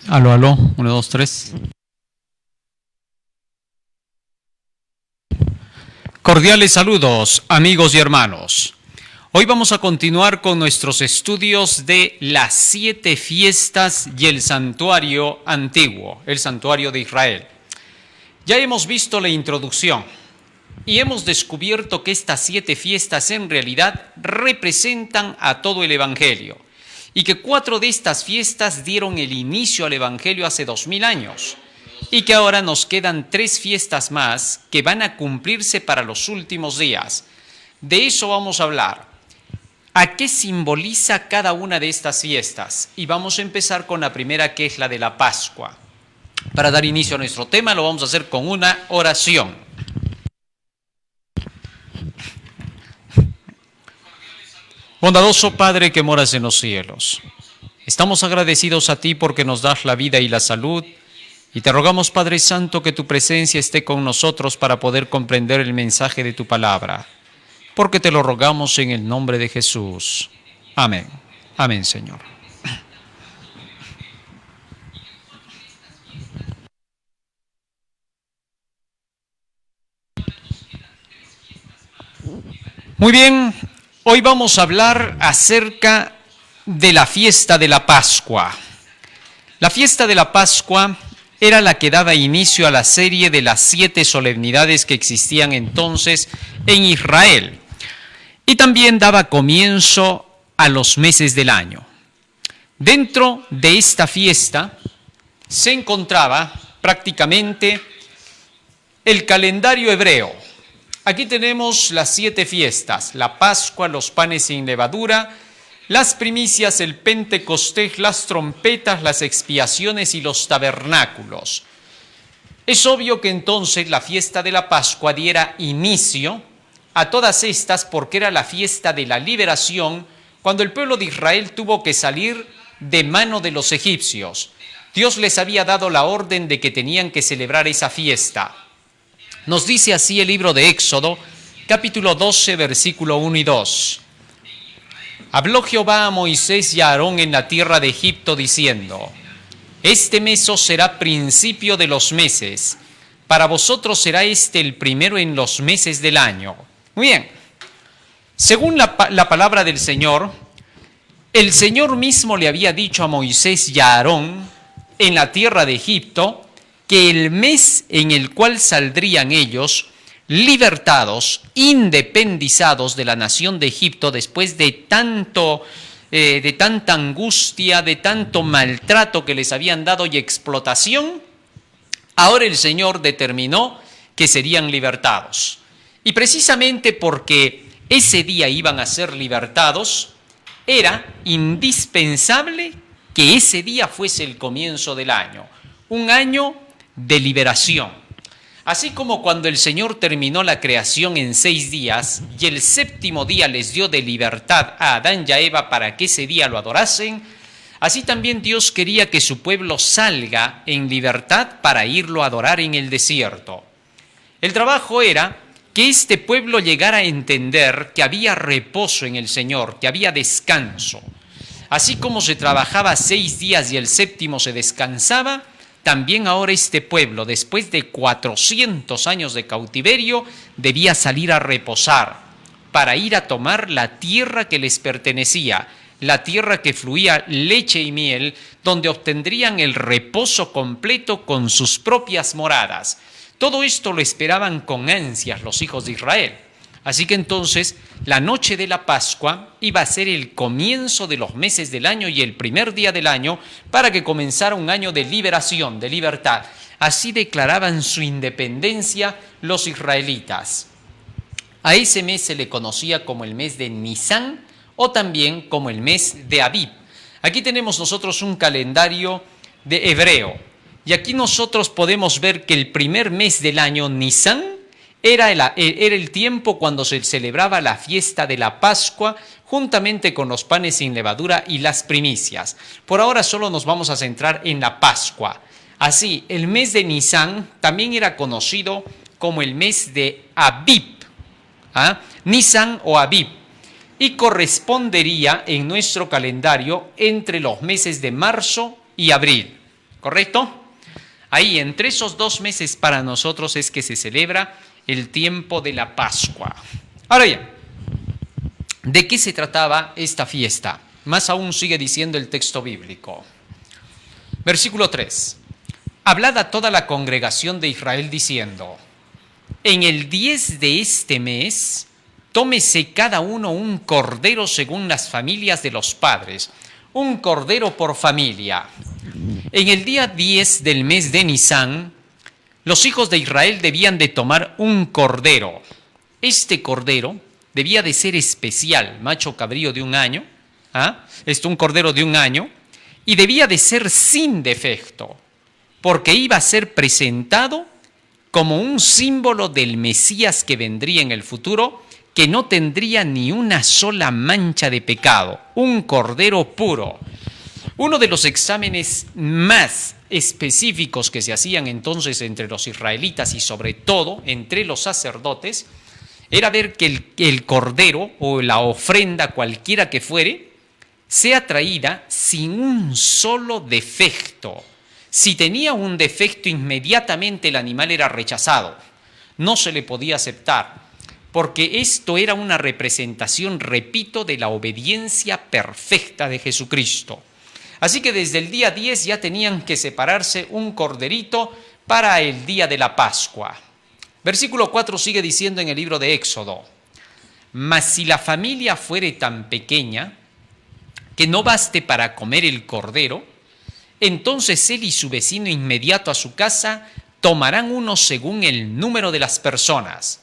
Aló, aló, uno, dos, tres. Cordiales saludos, amigos y hermanos. Hoy vamos a continuar con nuestros estudios de las 7 fiestas y el santuario antiguo, el santuario de Israel. Ya hemos visto la introducción y hemos descubierto que estas 7 fiestas en realidad representan a todo el Evangelio y que 4 de estas fiestas dieron el inicio al Evangelio hace 2000 años. Y que ahora nos quedan 3 fiestas más que van a cumplirse para los últimos días. De eso vamos a hablar. ¿A qué simboliza cada una de estas fiestas? Y vamos a empezar con la primera, que es la de la Pascua. Para dar inicio a nuestro tema lo vamos a hacer con una oración. Bondadoso Padre que moras en los cielos, estamos agradecidos a ti porque nos das la vida y la salud. Y te rogamos, Padre Santo, que tu presencia esté con nosotros para poder comprender el mensaje de tu palabra, porque te lo rogamos en el nombre de Jesús. Amén. Amén, Señor. Muy bien, hoy vamos a hablar acerca de la fiesta de la Pascua. La fiesta de la Pascua era la que daba inicio a la serie de las 7 solemnidades que existían entonces en Israel. Y también daba comienzo a los meses del año. Dentro de esta fiesta se encontraba prácticamente el calendario hebreo. Aquí tenemos las 7 fiestas: la Pascua, los panes sin levadura, las primicias, el Pentecostés, las trompetas, las expiaciones y los tabernáculos. Es obvio que entonces la fiesta de la Pascua diera inicio a todas estas, porque era la fiesta de la liberación, cuando el pueblo de Israel tuvo que salir de mano de los egipcios. Dios les había dado la orden de que tenían que celebrar esa fiesta. Nos dice así el libro de Éxodo, capítulo 12, versículo 1 y 2. Habló Jehová a Moisés y a Aarón en la tierra de Egipto, diciendo: Este mes os será principio de los meses, para vosotros será este el primero en los meses del año. Muy bien, según la palabra del Señor, el Señor mismo le había dicho a Moisés y a Aarón en la tierra de Egipto que el mes en el cual saldrían ellos libertados, independizados de la nación de Egipto, después de tanta angustia, de tanto maltrato que les habían dado y explotación, ahora el Señor determinó que serían libertados. Y precisamente porque ese día iban a ser libertados, era indispensable que ese día fuese el comienzo del año, un año de liberación. Así como cuando el Señor terminó la creación en 6 días y el 7º día les dio de libertad a Adán y a Eva para que ese día lo adorasen, así también Dios quería que su pueblo salga en libertad para irlo a adorar en el desierto. El trabajo era que este pueblo llegara a entender que había reposo en el Señor, que había descanso. Así como se trabajaba 6 días y el 7º se descansaba, también ahora este pueblo, después de 400 años de cautiverio, debía salir a reposar para ir a tomar la tierra que les pertenecía, la tierra que fluía leche y miel, donde obtendrían el reposo completo con sus propias moradas. Todo esto lo esperaban con ansias los hijos de Israel. Así que entonces la noche de la Pascua iba a ser el comienzo de los meses del año y el primer día del año para que comenzara un año de liberación, de libertad. Así declaraban su independencia los israelitas. A ese mes se le conocía como el mes de Nisán o también como el mes de Abib. Aquí tenemos nosotros un calendario de hebreo y aquí nosotros podemos ver que el primer mes del año, Nisán, era el tiempo cuando se celebraba la fiesta de la Pascua juntamente con los panes sin levadura y las primicias. Por ahora solo nos vamos a centrar en la Pascua. Así, el mes de Nisán también era conocido como el mes de Abib, Nisán o Abib, y correspondería en nuestro calendario entre los meses de marzo y abril. ¿correcto? Ahí, entre esos 2 meses para nosotros es que se celebra el tiempo de la Pascua. Ahora bien, ¿de qué se trataba esta fiesta? Más aún sigue diciendo el texto bíblico. Versículo 3. Hablad a toda la congregación de Israel diciendo: en el 10 de este mes, tómese cada uno un cordero según las familias de los padres, un cordero por familia. En el día 10 del mes de Nisán, los hijos de Israel debían de tomar un cordero. Este cordero debía de ser especial, macho cabrío de 1 año, un cordero de 1 año, y debía de ser sin defecto, porque iba a ser presentado como un símbolo del Mesías que vendría en el futuro, que no tendría ni una sola mancha de pecado, un cordero puro. Uno de los exámenes más específicos que se hacían entonces entre los israelitas y sobre todo entre los sacerdotes era ver que el cordero o la ofrenda cualquiera que fuere sea traída sin un solo defecto. Si tenía un defecto, inmediatamente el animal era rechazado, no se le podía aceptar, porque esto era una representación, repito, de la obediencia perfecta de Jesucristo. Así que desde el día 10 ya tenían que separarse un corderito para el día de la Pascua. Versículo 4 sigue diciendo en el libro de Éxodo: mas si la familia fuere tan pequeña que no baste para comer el cordero, entonces él y su vecino inmediato a su casa tomarán uno según el número de las personas.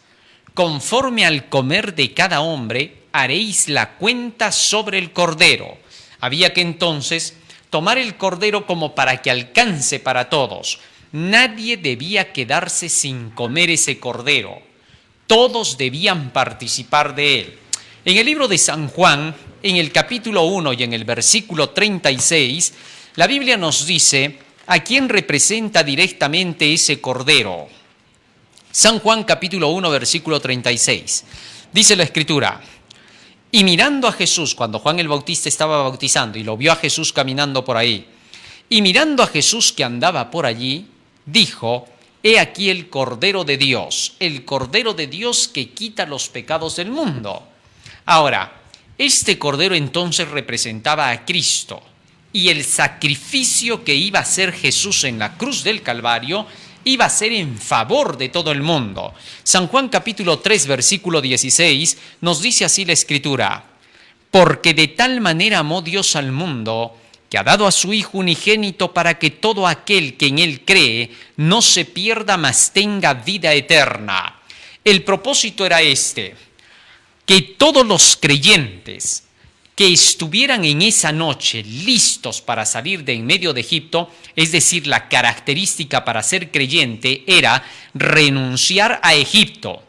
Conforme al comer de cada hombre, haréis la cuenta sobre el cordero. Había que entonces tomar el cordero como para que alcance para todos. Nadie debía quedarse sin comer ese cordero. Todos debían participar de él. En el libro de San Juan, en el capítulo 1 y en el versículo 36, la Biblia nos dice a quién representa directamente ese cordero. San Juan capítulo 1 versículo 36. Dice la Escritura: y mirando a Jesús, cuando Juan el Bautista estaba bautizando y lo vio a Jesús caminando por ahí, y mirando a Jesús que andaba por allí, dijo: he aquí el Cordero de Dios que quita los pecados del mundo. Ahora, este Cordero entonces representaba a Cristo, y el sacrificio que iba a hacer Jesús en la cruz del Calvario iba a ser en favor de todo el mundo. San Juan capítulo 3 versículo 16 nos dice así la Escritura: porque de tal manera amó Dios al mundo, que ha dado a su Hijo unigénito, para que todo aquel que en él cree no se pierda, mas tenga vida eterna. El propósito era este: que todos los creyentes que estuvieran en esa noche listos para salir de en medio de Egipto, es decir, la característica para ser creyente era renunciar a Egipto.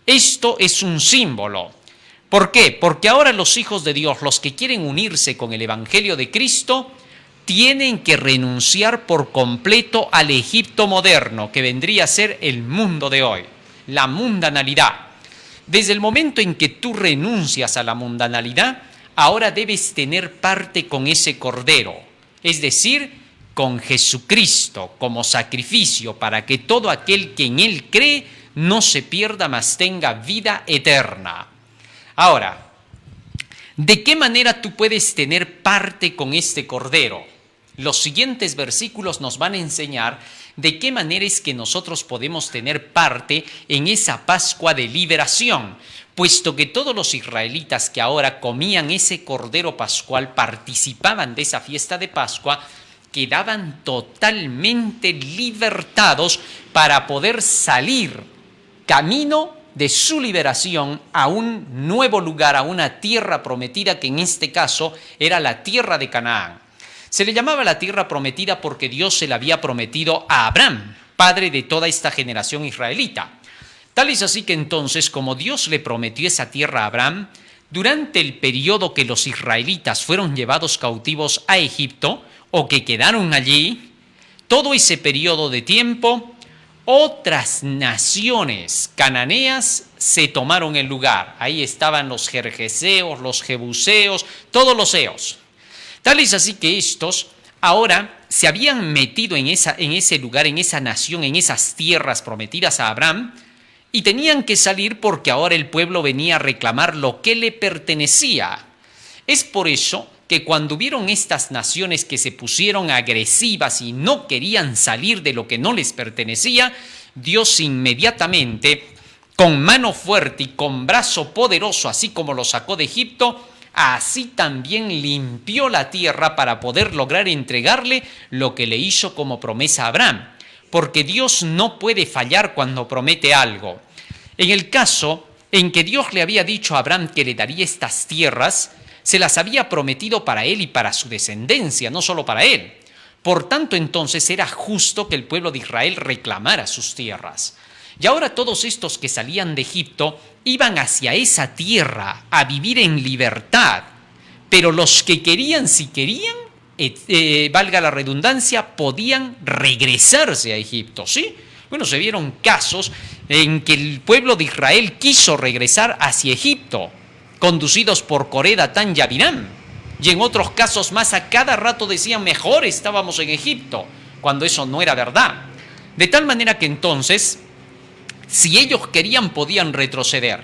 Esto es un símbolo. ¿Por qué? Porque ahora los hijos de Dios, los que quieren unirse con el Evangelio de Cristo, tienen que renunciar por completo al Egipto moderno, que vendría a ser el mundo de hoy, la mundanalidad. Desde el momento en que tú renuncias a la mundanalidad, ahora debes tener parte con ese Cordero, es decir, con Jesucristo como sacrificio, para que todo aquel que en Él cree no se pierda, mas tenga vida eterna. Ahora, ¿de qué manera tú puedes tener parte con este Cordero? Los siguientes versículos nos van a enseñar de qué manera es que nosotros podemos tener parte en esa Pascua de liberación, puesto que todos los israelitas que ahora comían ese Cordero Pascual, participaban de esa fiesta de Pascua, quedaban totalmente libertados para poder salir camino de su liberación a un nuevo lugar, a una tierra prometida, que en este caso era la tierra de Canaán. Se le llamaba la tierra prometida porque Dios se la había prometido a Abraham, padre de toda esta generación israelita. Tal es así que entonces, como Dios le prometió esa tierra a Abraham, durante el periodo que los israelitas fueron llevados cautivos a Egipto, o que quedaron allí, todo ese periodo de tiempo, otras naciones cananeas se tomaron el lugar. Ahí estaban los gergeseos, los jebuseos, todos los eos. Tal es así que estos, ahora se habían metido en ese lugar, en esa nación, en esas tierras prometidas a Abraham, y tenían que salir porque ahora el pueblo venía a reclamar lo que le pertenecía. Es por eso que cuando hubieron estas naciones que se pusieron agresivas y no querían salir de lo que no les pertenecía, Dios inmediatamente, con mano fuerte y con brazo poderoso, así como lo sacó de Egipto, así también limpió la tierra para poder lograr entregarle lo que le hizo como promesa a Abraham. Porque Dios no puede fallar cuando promete algo. En el caso en que Dios le había dicho a Abraham que le daría estas tierras, se las había prometido para él y para su descendencia, no solo para él. Por tanto, entonces era justo que el pueblo de Israel reclamara sus tierras. Y ahora todos estos que salían de Egipto iban hacia esa tierra a vivir en libertad. Pero los que querían, si querían, valga la redundancia, podían regresarse a Egipto, ¿sí? Bueno, se vieron casos en que el pueblo de Israel quiso regresar hacia Egipto, conducidos por Coré, Datán y Abiram. Y en otros casos más a cada rato decían, mejor estábamos en Egipto, cuando eso no era verdad. De tal manera que entonces, si ellos querían, podían retroceder.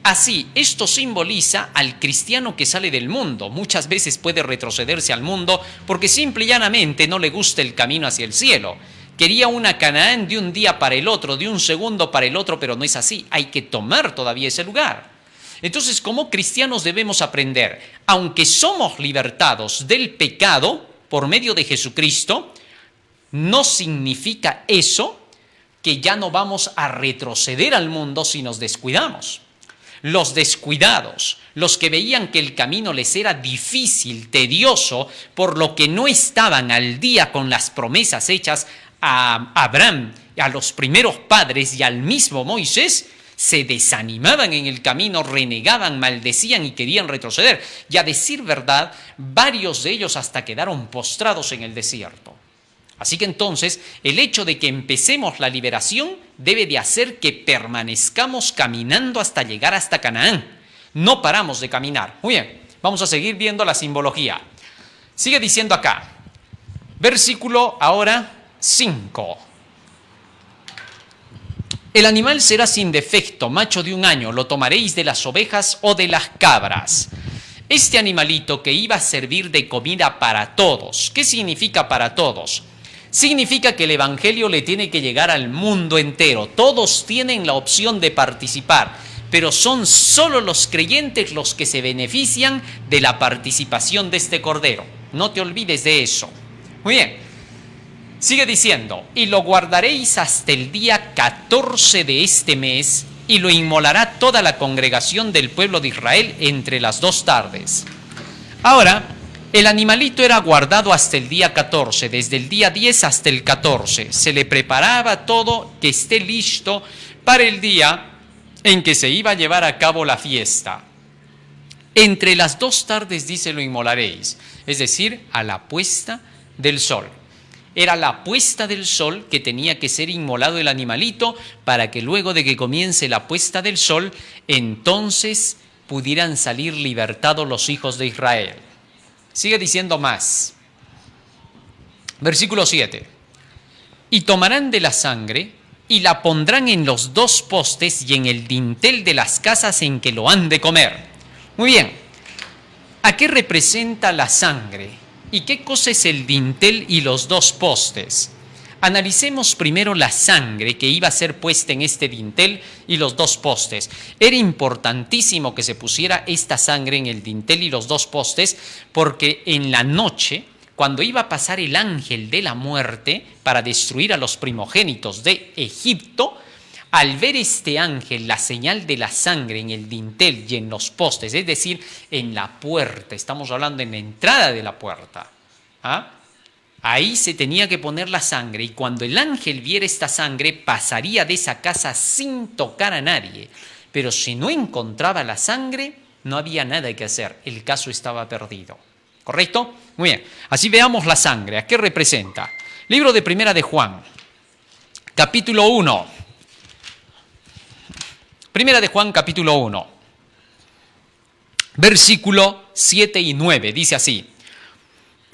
Así, esto simboliza al cristiano que sale del mundo. Muchas veces puede retrocederse al mundo porque simple y llanamente no le gusta el camino hacia el cielo. Quería una Canaán de un día para el otro, de un segundo para el otro, pero no es así. Hay que tomar todavía ese lugar. Entonces, como cristianos debemos aprender, aunque somos libertados del pecado por medio de Jesucristo, no significa eso que ya no vamos a retroceder al mundo si nos descuidamos. Los descuidados, los que veían que el camino les era difícil, tedioso, por lo que no estaban al día con las promesas hechas a Abraham, a los primeros padres y al mismo Moisés, se desanimaban en el camino, renegaban, maldecían y querían retroceder. Y a decir verdad, varios de ellos hasta quedaron postrados en el desierto. Así que entonces, el hecho de que empecemos la liberación debe de hacer que permanezcamos caminando hasta llegar hasta Canaán. No paramos de caminar. Muy bien, vamos a seguir viendo la simbología. Sigue diciendo acá, versículo ahora 5. El animal será sin defecto, macho de 1 año, lo tomaréis de las ovejas o de las cabras. Este animalito que iba a servir de comida para todos. ¿Qué significa para todos? Significa que el evangelio le tiene que llegar al mundo entero. Todos tienen la opción de participar, pero son solo los creyentes los que se benefician de la participación de este cordero. No te olvides de eso. Muy bien. Sigue diciendo, y lo guardaréis hasta el día 14 de este mes, y lo inmolará toda la congregación del pueblo de Israel entre las 2 tardes. Ahora, el animalito era guardado hasta el día 14, desde el día 10 hasta el 14. Se le preparaba todo que esté listo para el día en que se iba a llevar a cabo la fiesta. Entre las 2 tardes, dice, lo inmolaréis, es decir, a la puesta del sol. Era la puesta del sol que tenía que ser inmolado el animalito para que luego de que comience la puesta del sol, entonces pudieran salir libertados los hijos de Israel. Sigue diciendo más. Versículo 7. Y tomarán de la sangre y la pondrán en los 2 postes y en el dintel de las casas en que lo han de comer. Muy bien. ¿A qué representa la sangre? ¿Y qué cosa es el dintel y los 2 postes? Analicemos primero la sangre que iba a ser puesta en este dintel y los 2 postes. Era importantísimo que se pusiera esta sangre en el dintel y los 2 postes porque en la noche, cuando iba a pasar el ángel de la muerte para destruir a los primogénitos de Egipto, al ver este ángel, la señal de la sangre en el dintel y en los postes, es decir, en la puerta, estamos hablando en la entrada de la puerta, ahí se tenía que poner la sangre y cuando el ángel viera esta sangre pasaría de esa casa sin tocar a nadie. Pero si no encontraba la sangre, no había nada que hacer, el caso estaba perdido. ¿Correcto? Muy bien, así veamos la sangre. ¿A qué representa? Libro de Primera de Juan, capítulo 1. Primera de Juan, capítulo 1, versículo 7 y 9, dice así.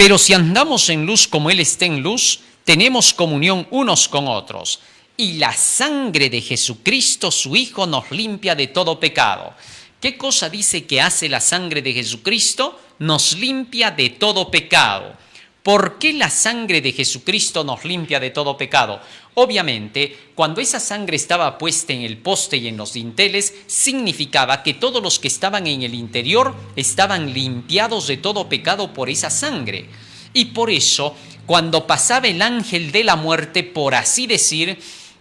Pero si andamos en luz como Él está en luz, tenemos comunión unos con otros. Y la sangre de Jesucristo, su Hijo, nos limpia de todo pecado. ¿Qué cosa dice que hace la sangre de Jesucristo? Nos limpia de todo pecado. ¿Por qué la sangre de Jesucristo nos limpia de todo pecado? Obviamente, cuando esa sangre estaba puesta en el poste y en los dinteles, significaba que todos los que estaban en el interior estaban limpiados de todo pecado por esa sangre. Y por eso, cuando pasaba el ángel de la muerte, por así decir,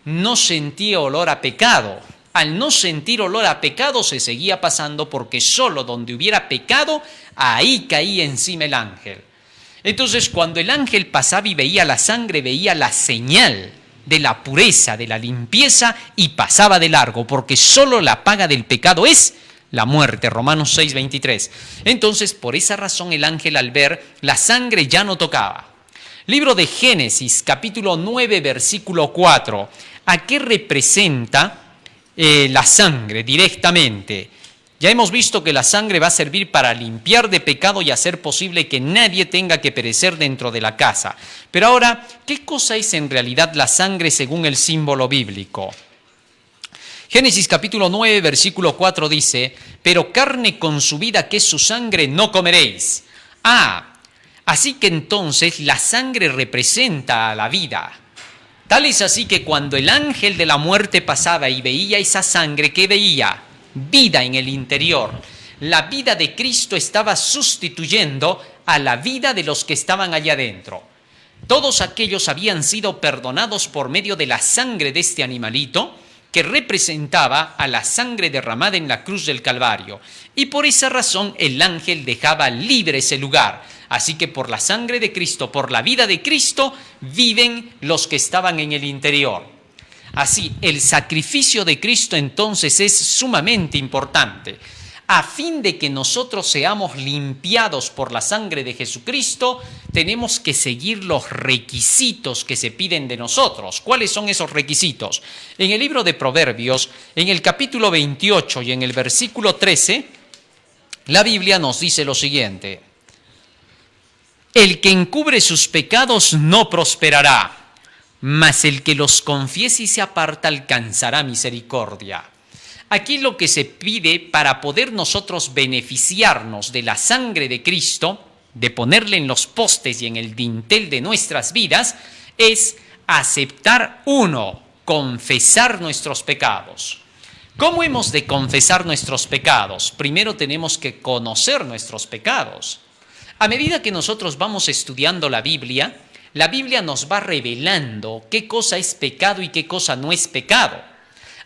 no sentía olor a pecado. Al no sentir olor a pecado se seguía pasando, porque solo donde hubiera pecado, ahí caía encima el ángel. Entonces, cuando el ángel pasaba y veía la sangre, veía la señal de la pureza, de la limpieza, y pasaba de largo, porque solo la paga del pecado es la muerte. Romanos 6:23. Entonces, por esa razón, el ángel, al ver la sangre, ya no tocaba. Libro de Génesis, capítulo 9, versículo 4. ¿A qué representa la sangre directamente? Ya hemos visto que la sangre va a servir para limpiar de pecado y hacer posible que nadie tenga que perecer dentro de la casa. Pero ahora, ¿qué cosa es en realidad la sangre según el símbolo bíblico? Génesis capítulo 9, versículo 4 dice: pero carne con su vida, que es su sangre, no comeréis. Así que entonces la sangre representa a la vida. Tal es así que cuando el ángel de la muerte pasaba y veía esa sangre, ¿qué veía? Vida en el interior. La vida de Cristo estaba sustituyendo a la vida de los que estaban allá adentro. Todos aquellos habían sido perdonados por medio de la sangre de este animalito, que representaba a la sangre derramada en la cruz del Calvario. Y por esa razón el ángel dejaba libre ese lugar. Así que por la sangre de Cristo, por la vida de Cristo, viven los que estaban en el interior. Así, el sacrificio de Cristo entonces es sumamente importante. A fin de que nosotros seamos limpiados por la sangre de Jesucristo, tenemos que seguir los requisitos que se piden de nosotros. ¿Cuáles son esos requisitos? En el libro de Proverbios, en el capítulo 28 y en el versículo 13, la Biblia nos dice lo siguiente: el que encubre sus pecados no prosperará, mas el que los confiese y se aparta alcanzará misericordia. Aquí lo que se pide para poder nosotros beneficiarnos de la sangre de Cristo, de ponerle en los postes y en el dintel de nuestras vidas, es aceptar, uno, confesar nuestros pecados. ¿Cómo hemos de confesar nuestros pecados? Primero tenemos que conocer nuestros pecados. A medida que nosotros vamos estudiando la Biblia nos va revelando qué cosa es pecado y qué cosa no es pecado.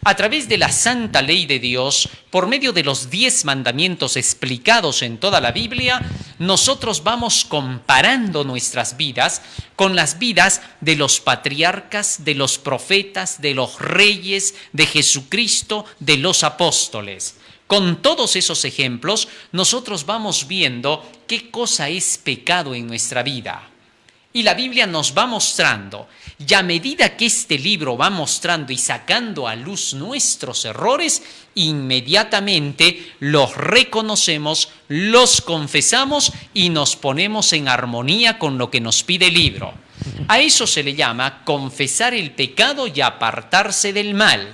A través de la santa ley de Dios, por medio de los 10 mandamientos explicados en toda la Biblia, nosotros vamos comparando nuestras vidas con las vidas de los patriarcas, de los profetas, de los reyes, de Jesucristo, de los apóstoles. Con todos esos ejemplos, nosotros vamos viendo qué cosa es pecado en nuestra vida. Y la Biblia nos va mostrando, y a medida que este libro va mostrando y sacando a luz nuestros errores, inmediatamente los reconocemos, los confesamos y nos ponemos en armonía con lo que nos pide el libro. A eso se le llama confesar el pecado y apartarse del mal.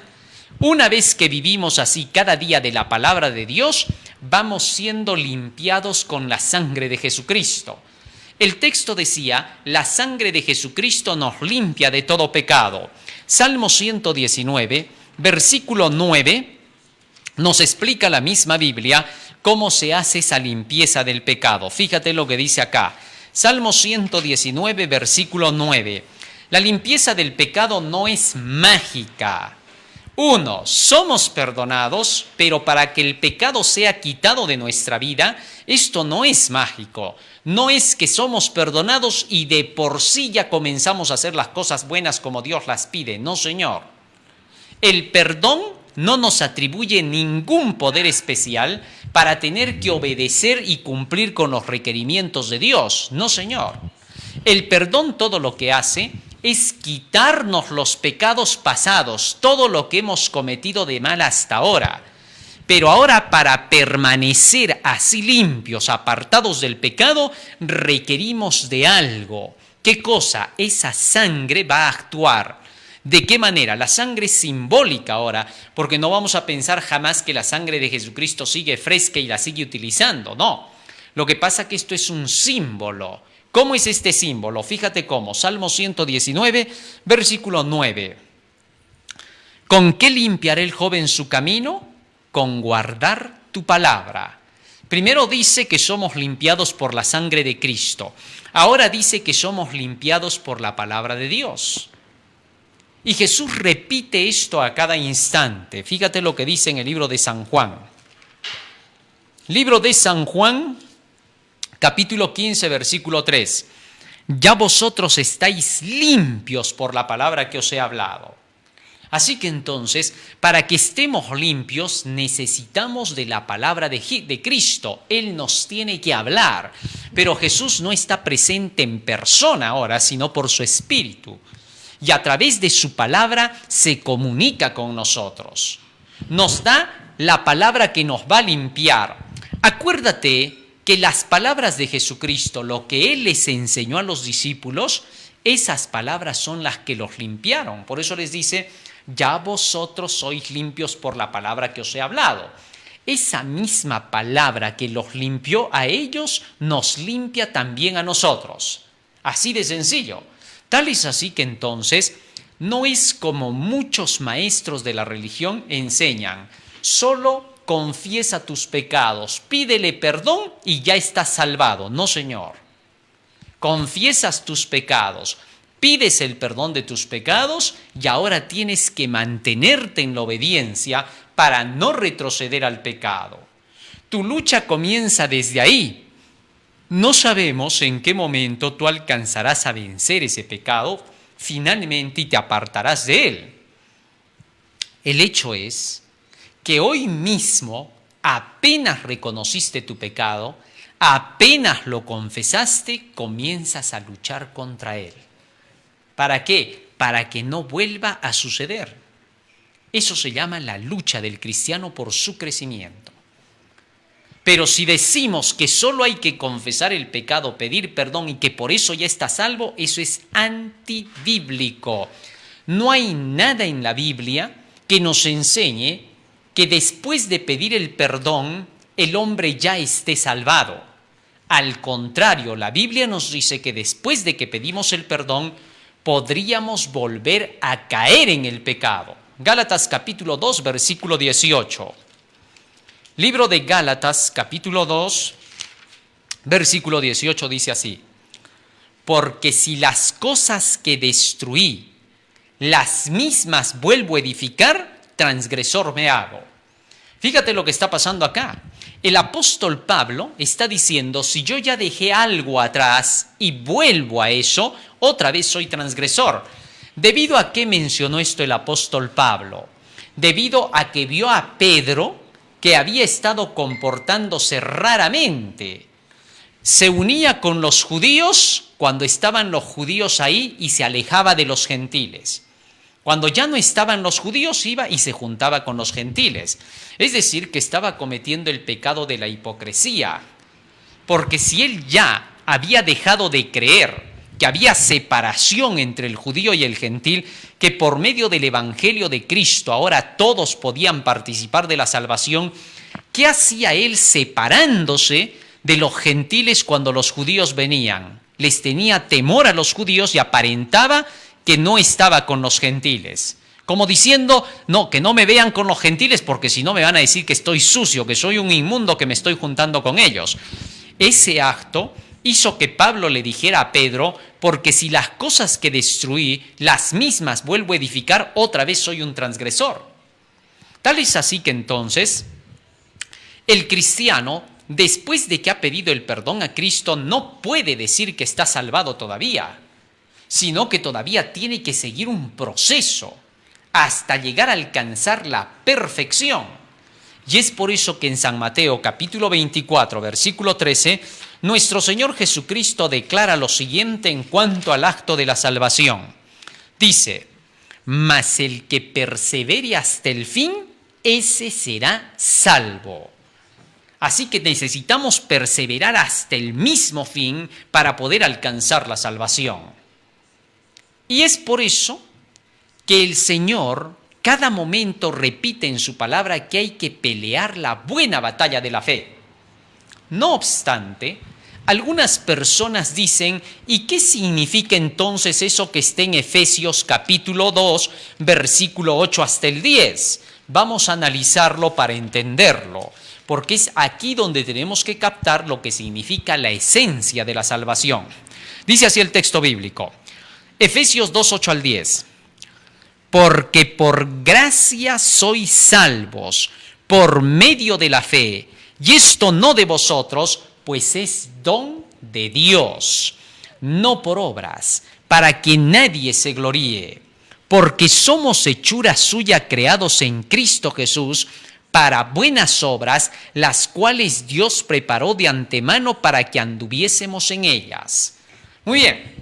Una vez que vivimos así cada día de la palabra de Dios, vamos siendo limpiados con la sangre de Jesucristo. El texto decía: la sangre de Jesucristo nos limpia de todo pecado. Salmo 119, versículo 9, nos explica la misma Biblia cómo se hace esa limpieza del pecado. Fíjate lo que dice acá. Salmo 119, versículo 9. La limpieza del pecado no es mágica. Uno, somos perdonados, pero para que el pecado sea quitado de nuestra vida, esto no es mágico. No es que somos perdonados y de por sí ya comenzamos a hacer las cosas buenas como Dios las pide. No, Señor. El perdón no nos atribuye ningún poder especial para tener que obedecer y cumplir con los requerimientos de Dios. No, Señor. El perdón todo lo que hace es quitarnos los pecados pasados, todo lo que hemos cometido de mal hasta ahora. Pero ahora para permanecer así limpios, apartados del pecado, requerimos de algo. ¿Qué cosa? Esa sangre va a actuar. ¿De qué manera? La sangre es simbólica ahora, porque no vamos a pensar jamás que la sangre de Jesucristo sigue fresca y la sigue utilizando, no. Lo que pasa es que esto es un símbolo. ¿Cómo es este símbolo? Fíjate cómo. Salmo 119, versículo 9. ¿Con qué limpiará el joven su camino? Con guardar tu palabra. Primero dice que somos limpiados por la sangre de Cristo. Ahora dice que somos limpiados por la palabra de Dios. Y Jesús repite esto a cada instante. Fíjate lo que dice en el libro de San Juan. Libro de San Juan, capítulo 15, versículo 3. Ya vosotros estáis limpios por la palabra que os he hablado. Así que entonces, para que estemos limpios, necesitamos de la palabra de Cristo. Él nos tiene que hablar. Pero Jesús no está presente en persona ahora, sino por su Espíritu. Y a través de su palabra se comunica con nosotros. Nos da la palabra que nos va a limpiar. Acuérdate que las palabras de Jesucristo, lo que Él les enseñó a los discípulos, esas palabras son las que los limpiaron. Por eso les dice, ya vosotros sois limpios por la palabra que os he hablado. Esa misma palabra que los limpió a ellos, nos limpia también a nosotros. Así de sencillo. Tal es así que entonces no es como muchos maestros de la religión enseñan, solo confiesa tus pecados, pídele perdón y ya estás salvado. No, Señor. Confiesas tus pecados, pides el perdón de tus pecados y ahora tienes que mantenerte en la obediencia para no retroceder al pecado. Tu lucha comienza desde ahí. No sabemos en qué momento tú alcanzarás a vencer ese pecado finalmente y te apartarás de él. El hecho es que hoy mismo, apenas reconociste tu pecado, apenas lo confesaste, comienzas a luchar contra él. ¿Para qué? Para que no vuelva a suceder. Eso se llama la lucha del cristiano por su crecimiento. Pero si decimos que solo hay que confesar el pecado, pedir perdón y que por eso ya está salvo, eso es antibíblico. No hay nada en la Biblia que nos enseñe que después de pedir el perdón, el hombre ya esté salvado. Al contrario, la Biblia nos dice que después de que pedimos el perdón, podríamos volver a caer en el pecado. Gálatas capítulo 2, versículo 18. Libro de Gálatas, capítulo 2, versículo 18 dice así: porque si las cosas que destruí, las mismas vuelvo a edificar, transgresor me hago. Fíjate lo que está pasando acá. El apóstol Pablo está diciendo, si yo ya dejé algo atrás y vuelvo a eso, otra vez soy transgresor. ¿Debido a qué mencionó esto el apóstol Pablo? Debido a que vio a Pedro que había estado comportándose raramente. Se unía con los judíos cuando estaban los judíos ahí y se alejaba de los gentiles. Cuando ya no estaban los judíos, iba y se juntaba con los gentiles. Es decir, que estaba cometiendo el pecado de la hipocresía. Porque si él ya había dejado de creer que había separación entre el judío y el gentil, que por medio del evangelio de Cristo ahora todos podían participar de la salvación, ¿qué hacía él separándose de los gentiles cuando los judíos venían? Les tenía temor a los judíos y aparentaba que no estaba con los gentiles. Como diciendo, no, que no me vean con los gentiles porque si no me van a decir que estoy sucio, que soy un inmundo, que me estoy juntando con ellos. Ese acto hizo que Pablo le dijera a Pedro, porque si las cosas que destruí, las mismas vuelvo a edificar, otra vez soy un transgresor. Tal es así que entonces, el cristiano, después de que ha pedido el perdón a Cristo, no puede decir que está salvado todavía, sino que todavía tiene que seguir un proceso hasta llegar a alcanzar la perfección. Y es por eso que en San Mateo capítulo 24, versículo 13, nuestro Señor Jesucristo declara lo siguiente en cuanto al acto de la salvación. Dice, mas el que persevere hasta el fin, ese será salvo. Así que necesitamos perseverar hasta el mismo fin para poder alcanzar la salvación. Y es por eso que el Señor cada momento repite en su palabra que hay que pelear la buena batalla de la fe. No obstante, algunas personas dicen, ¿y qué significa entonces eso que está en Efesios capítulo 2, versículo 8 hasta el 10? Vamos a analizarlo para entenderlo, porque es aquí donde tenemos que captar lo que significa la esencia de la salvación. Dice así el texto bíblico, Efesios 2, 8 al 10. Porque por gracia sois salvos, por medio de la fe, y esto no de vosotros, pues es don de Dios, no por obras, para que nadie se gloríe, porque somos hechura suya creados en Cristo Jesús, para buenas obras, las cuales Dios preparó de antemano para que anduviésemos en ellas. Muy bien,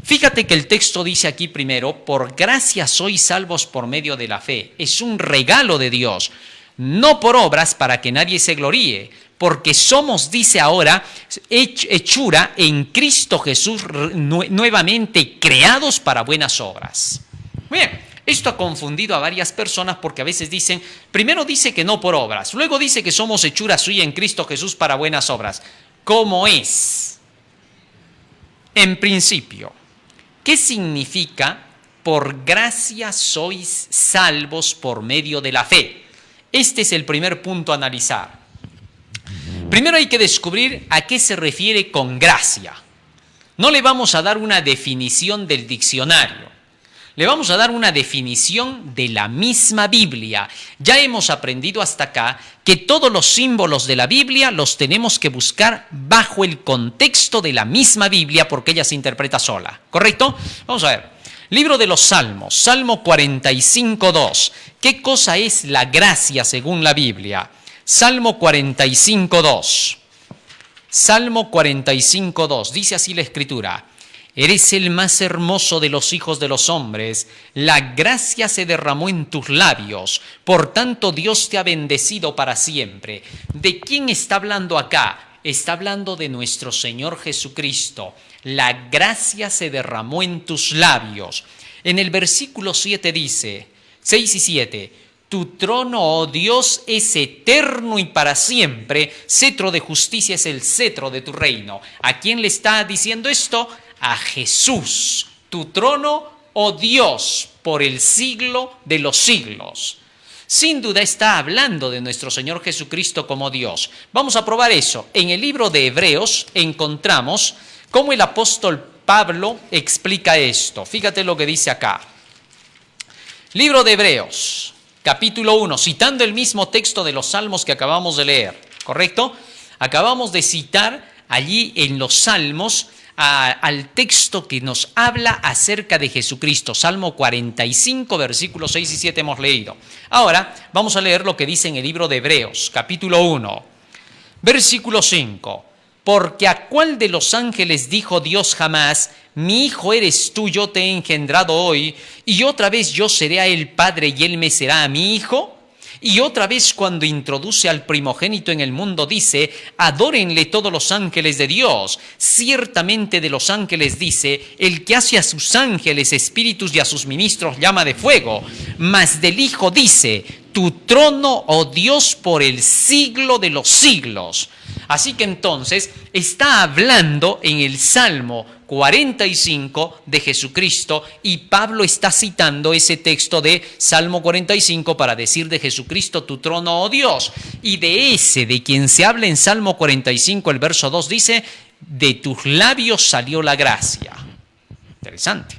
fíjate que el texto dice aquí primero, por gracia sois salvos por medio de la fe. Es un regalo de Dios, no por obras para que nadie se gloríe, porque somos, dice ahora, hechura en Cristo Jesús nuevamente creados para buenas obras. Muy bien. Esto ha confundido a varias personas porque a veces dicen, primero dice que no por obras, luego dice que somos hechura suya en Cristo Jesús para buenas obras. ¿Cómo es? En principio, ¿qué significa por gracia sois salvos por medio de la fe? Este es el primer punto a analizar. Primero hay que descubrir a qué se refiere con gracia. No le vamos a dar una definición del diccionario. Le vamos a dar una definición de la misma Biblia. Ya hemos aprendido hasta acá que todos los símbolos de la Biblia los tenemos que buscar bajo el contexto de la misma Biblia porque ella se interpreta sola. ¿Correcto? Vamos a ver. Libro de los Salmos, Salmo 45:2. ¿Qué cosa es la gracia según la Biblia? Salmo 45:2. Salmo 45:2. Dice así la Escritura. Eres el más hermoso de los hijos de los hombres, la gracia se derramó en tus labios, por tanto Dios te ha bendecido para siempre. ¿De quién está hablando acá? Está hablando de nuestro Señor Jesucristo. La gracia se derramó en tus labios. En el versículo 7 dice, 6 y 7, tu trono, oh Dios, es eterno y para siempre, cetro de justicia es el cetro de tu reino. ¿A quién le está diciendo esto? A Jesús, tu trono, oh Dios, por el siglo de los siglos. Sin duda está hablando de nuestro Señor Jesucristo como Dios. Vamos a probar eso. En el libro de Hebreos encontramos cómo el apóstol Pablo explica esto. Fíjate lo que dice acá. Libro de Hebreos, capítulo 1, citando el mismo texto de los Salmos que acabamos de leer, ¿correcto? Acabamos de citar allí en los Salmos al texto que nos habla acerca de Jesucristo. Salmo 45, versículos 6 y 7 hemos leído. Ahora vamos a leer lo que dice en el libro de Hebreos, capítulo 1, versículo 5. Porque a cuál de los ángeles dijo Dios jamás, mi hijo eres tú, yo te he engendrado hoy, y otra vez yo seré a él padre y él me será a mi hijo. Y otra vez cuando introduce al primogénito en el mundo dice, adórenle todos los ángeles de Dios. Ciertamente de los ángeles dice, el que hace a sus ángeles espíritus y a sus ministros llama de fuego. Mas del Hijo dice, tu trono, oh Dios, por el siglo de los siglos. Así que entonces está hablando en el Salmo 45 de Jesucristo y Pablo está citando ese texto de Salmo 45 para decir de Jesucristo tu trono, oh Dios. Y de ese de quien se habla en Salmo 45, el verso 2 dice, de tus labios salió la gracia. Interesante.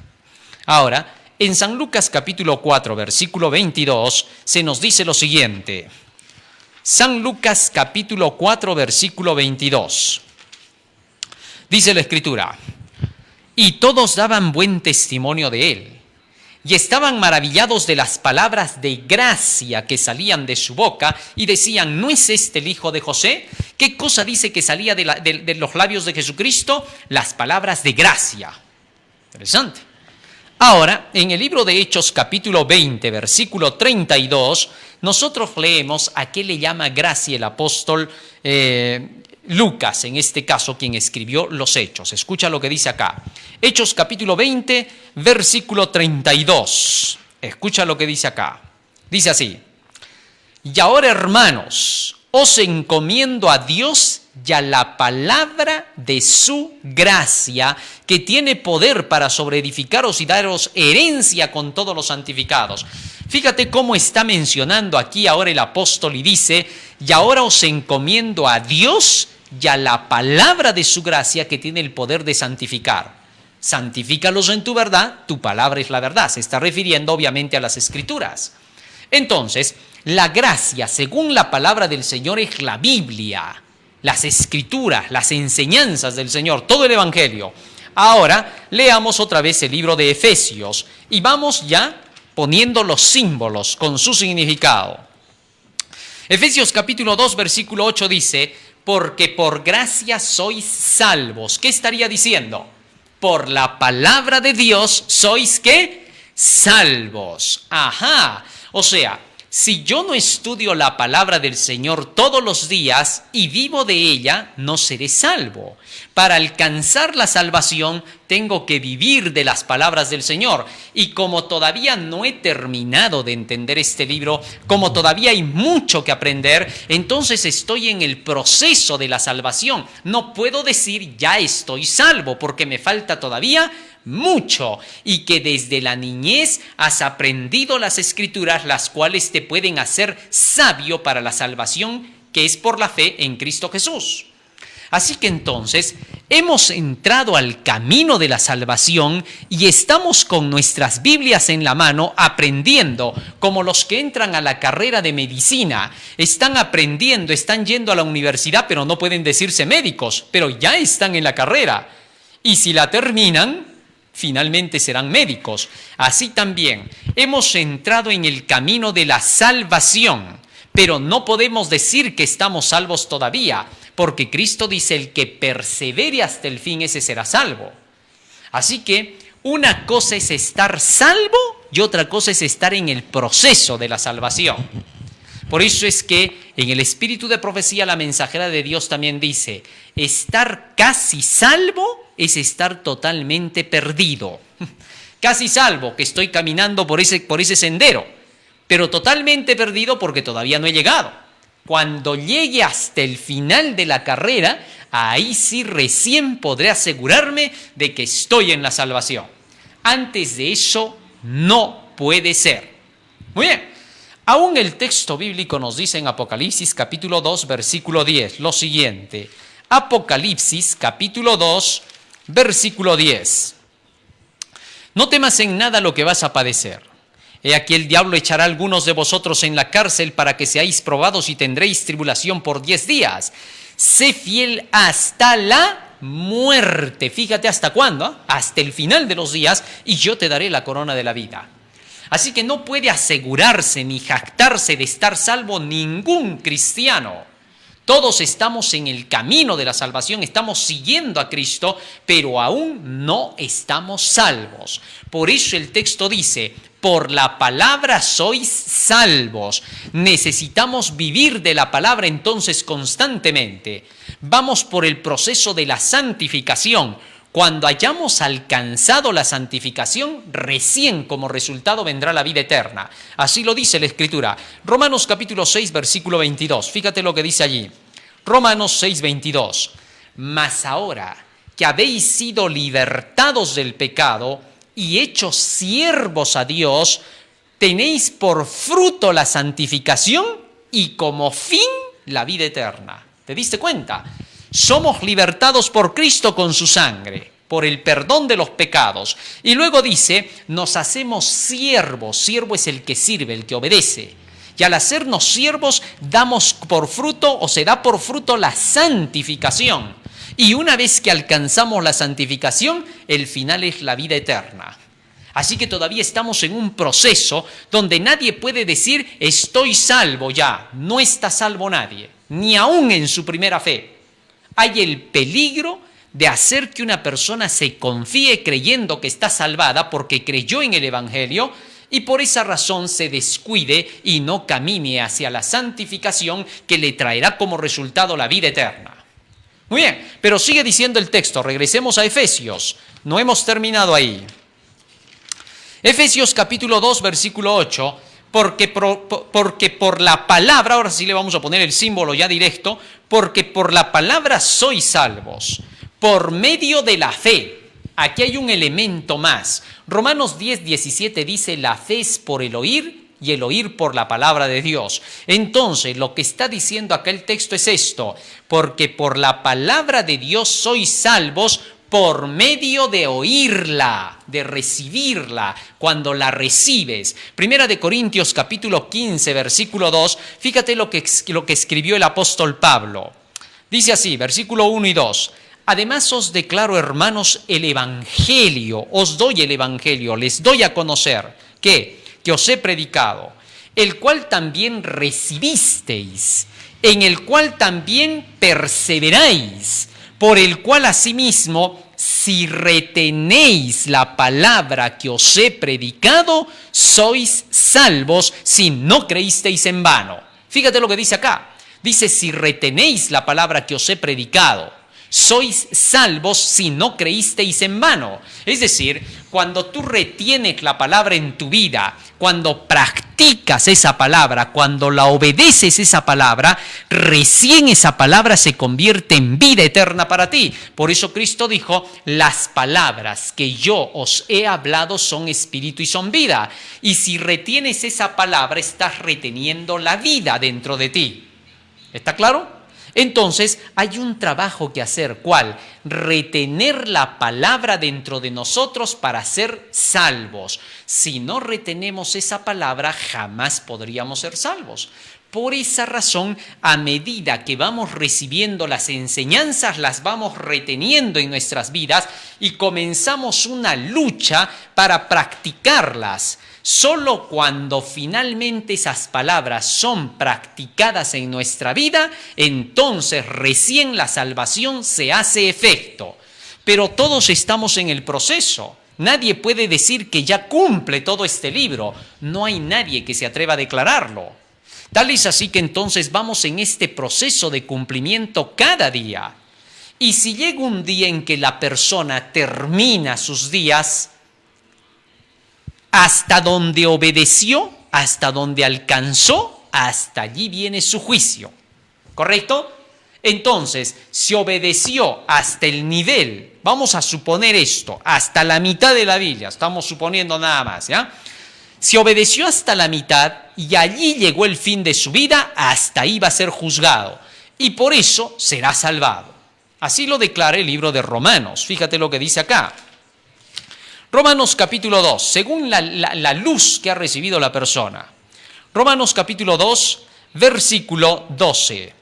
Ahora, en San Lucas capítulo 4, versículo 22, se nos dice lo siguiente. San Lucas capítulo 4, versículo 22. Dice la Escritura, y todos daban buen testimonio de él, y estaban maravillados de las palabras de gracia que salían de su boca, y decían, ¿no es este el hijo de José? ¿Qué cosa dice que salía de los labios de Jesucristo? Las palabras de gracia. Interesante. Ahora, en el libro de Hechos capítulo 20, versículo 32, nosotros leemos a qué le llama gracia el apóstol Lucas, en este caso, quien escribió los Hechos. Escucha lo que dice acá. Hechos capítulo 20, versículo 32. Escucha lo que dice acá. Dice así: y ahora, hermanos, os encomiendo a Dios y a la palabra de su gracia, que tiene poder para sobreedificaros y daros herencia con todos los santificados. Fíjate cómo está mencionando aquí ahora el apóstol y dice: y ahora os encomiendo a Dios y a la palabra de su gracia, que tiene el poder de santificar. Santifícalos en tu verdad, tu palabra es la verdad. Se está refiriendo obviamente a las Escrituras. Entonces, la gracia, según la palabra del Señor, es la Biblia, las Escrituras, las enseñanzas del Señor, todo el Evangelio. Ahora, leamos otra vez el libro de Efesios y vamos ya poniendo los símbolos con su significado. Efesios capítulo 2, versículo 8 dice: porque por gracia sois salvos. ¿Qué estaría diciendo? Por la palabra de Dios sois, ¿qué? Salvos. Ajá. O sea, si yo no estudio la palabra del Señor todos los días y vivo de ella, no seré salvo. Para alcanzar la salvación, tengo que vivir de las palabras del Señor. Y como todavía no he terminado de entender este libro, como todavía hay mucho que aprender, entonces estoy en el proceso de la salvación. No puedo decir ya estoy salvo, porque me falta todavía mucho, y que desde la niñez has aprendido las Escrituras, las cuales te pueden hacer sabio para la salvación que es por la fe en Cristo Jesús. Así que entonces hemos entrado al camino de la salvación y estamos con nuestras Biblias en la mano aprendiendo, como los que entran a la carrera de medicina. Están aprendiendo, están yendo a la universidad, pero no pueden decirse médicos, pero ya están en la carrera. Y si la terminan, finalmente serán médicos. Así también hemos entrado en el camino de la salvación, pero no podemos decir que estamos salvos todavía, porque Cristo dice: el que persevere hasta el fin, ese será salvo. Así que una cosa es estar salvo y otra cosa es estar en el proceso de la salvación. Por eso es que en el espíritu de profecía la mensajera de Dios también dice: estar casi salvo es estar totalmente perdido. Casi salvo, que estoy caminando por ese sendero, pero totalmente perdido porque todavía no he llegado. Cuando llegue hasta el final de la carrera, ahí sí recién podré asegurarme de que estoy en la salvación. Antes de eso, no puede ser. Muy bien. Aún el texto bíblico nos dice en Apocalipsis capítulo 2, versículo 10, lo siguiente. Apocalipsis capítulo 2, versículo 10. No temas en nada lo que vas a padecer. He aquí el diablo echará a algunos de vosotros en la cárcel para que seáis probados y tendréis tribulación por 10 días. Sé fiel hasta la muerte. Fíjate hasta cuándo, hasta el final de los días, y yo te daré la corona de la vida. Así que no puede asegurarse ni jactarse de estar salvo ningún cristiano. Todos estamos en el camino de la salvación, estamos siguiendo a Cristo, pero aún no estamos salvos. Por eso el texto dice: por la palabra sois salvos. Necesitamos vivir de la palabra entonces constantemente. Vamos por el proceso de la santificación. Cuando hayamos alcanzado la santificación, recién como resultado vendrá la vida eterna. Así lo dice la Escritura. Romanos capítulo 6, versículo 22. Fíjate lo que dice allí. Romanos 6, 22. Mas ahora que habéis sido libertados del pecado y hechos siervos a Dios, tenéis por fruto la santificación y como fin la vida eterna. ¿Te diste cuenta? Somos libertados por Cristo con su sangre, por el perdón de los pecados. Y luego dice, nos hacemos siervos. Siervo es el que sirve, el que obedece. Y al hacernos siervos, damos por fruto, o se da por fruto, la santificación. Y una vez que alcanzamos la santificación, el final es la vida eterna. Así que todavía estamos en un proceso donde nadie puede decir, estoy salvo ya. No está salvo nadie, ni aún en su primera fe. Hay el peligro de hacer que una persona se confíe creyendo que está salvada porque creyó en el Evangelio y por esa razón se descuide y no camine hacia la santificación que le traerá como resultado la vida eterna. Muy bien, pero sigue diciendo el texto, regresemos a Efesios, no hemos terminado ahí. Efesios capítulo 2, versículo 8, porque por la palabra, ahora sí le vamos a poner el símbolo ya directo, porque por la palabra sois salvos, por medio de la fe. Aquí hay un elemento más. Romanos 10, 17 dice, la fe es por el oír y el oír por la palabra de Dios. Entonces, lo que está diciendo acá el texto es esto, porque por la palabra de Dios sois salvos por medio de oírla, de recibirla, cuando la recibes. Primera de Corintios capítulo 15, versículo 2, fíjate lo que escribió el apóstol Pablo. Dice así, versículo 1 y 2. Además os declaro, hermanos, el evangelio, os doy el evangelio, les doy a conocer que os he predicado, el cual también recibisteis, en el cual también perseveráis, por el cual asimismo, si retenéis la palabra que os he predicado, sois salvos si no creísteis en vano. Fíjate lo que dice acá. Dice, si retenéis la palabra que os he predicado, sois salvos si no creísteis en vano. Es decir, cuando tú retienes la palabra en tu vida, cuando practicas esa palabra, cuando la obedeces esa palabra, recién esa palabra se convierte en vida eterna para ti. Por eso Cristo dijo, las palabras que yo os he hablado son espíritu y son vida. Y si retienes esa palabra, estás reteniendo la vida dentro de ti. ¿Está claro? Entonces hay un trabajo que hacer, ¿cuál? Retener la palabra dentro de nosotros para ser salvos. Si no retenemos esa palabra, jamás podríamos ser salvos. Por esa razón, a medida que vamos recibiendo las enseñanzas, las vamos reteniendo en nuestras vidas y comenzamos una lucha para practicarlas. Solo cuando finalmente esas palabras son practicadas en nuestra vida, entonces recién la salvación se hace efecto. Pero todos estamos en el proceso. Nadie puede decir que ya cumple todo este libro. No hay nadie que se atreva a declararlo. Tal es así que entonces vamos en este proceso de cumplimiento cada día. Y si llega un día en que la persona termina sus días, hasta donde obedeció, hasta donde alcanzó, hasta allí viene su juicio. ¿Correcto? Entonces, si obedeció hasta el nivel, vamos a suponer esto, hasta la mitad de la Biblia, estamos suponiendo nada más, ¿ya? Si obedeció hasta la mitad y allí llegó el fin de su vida, hasta ahí va a ser juzgado. Y por eso será salvado. Así lo declara el libro de Romanos. Fíjate lo que dice acá. Romanos capítulo 2, según la luz que ha recibido la persona. Romanos capítulo 2, versículo 12.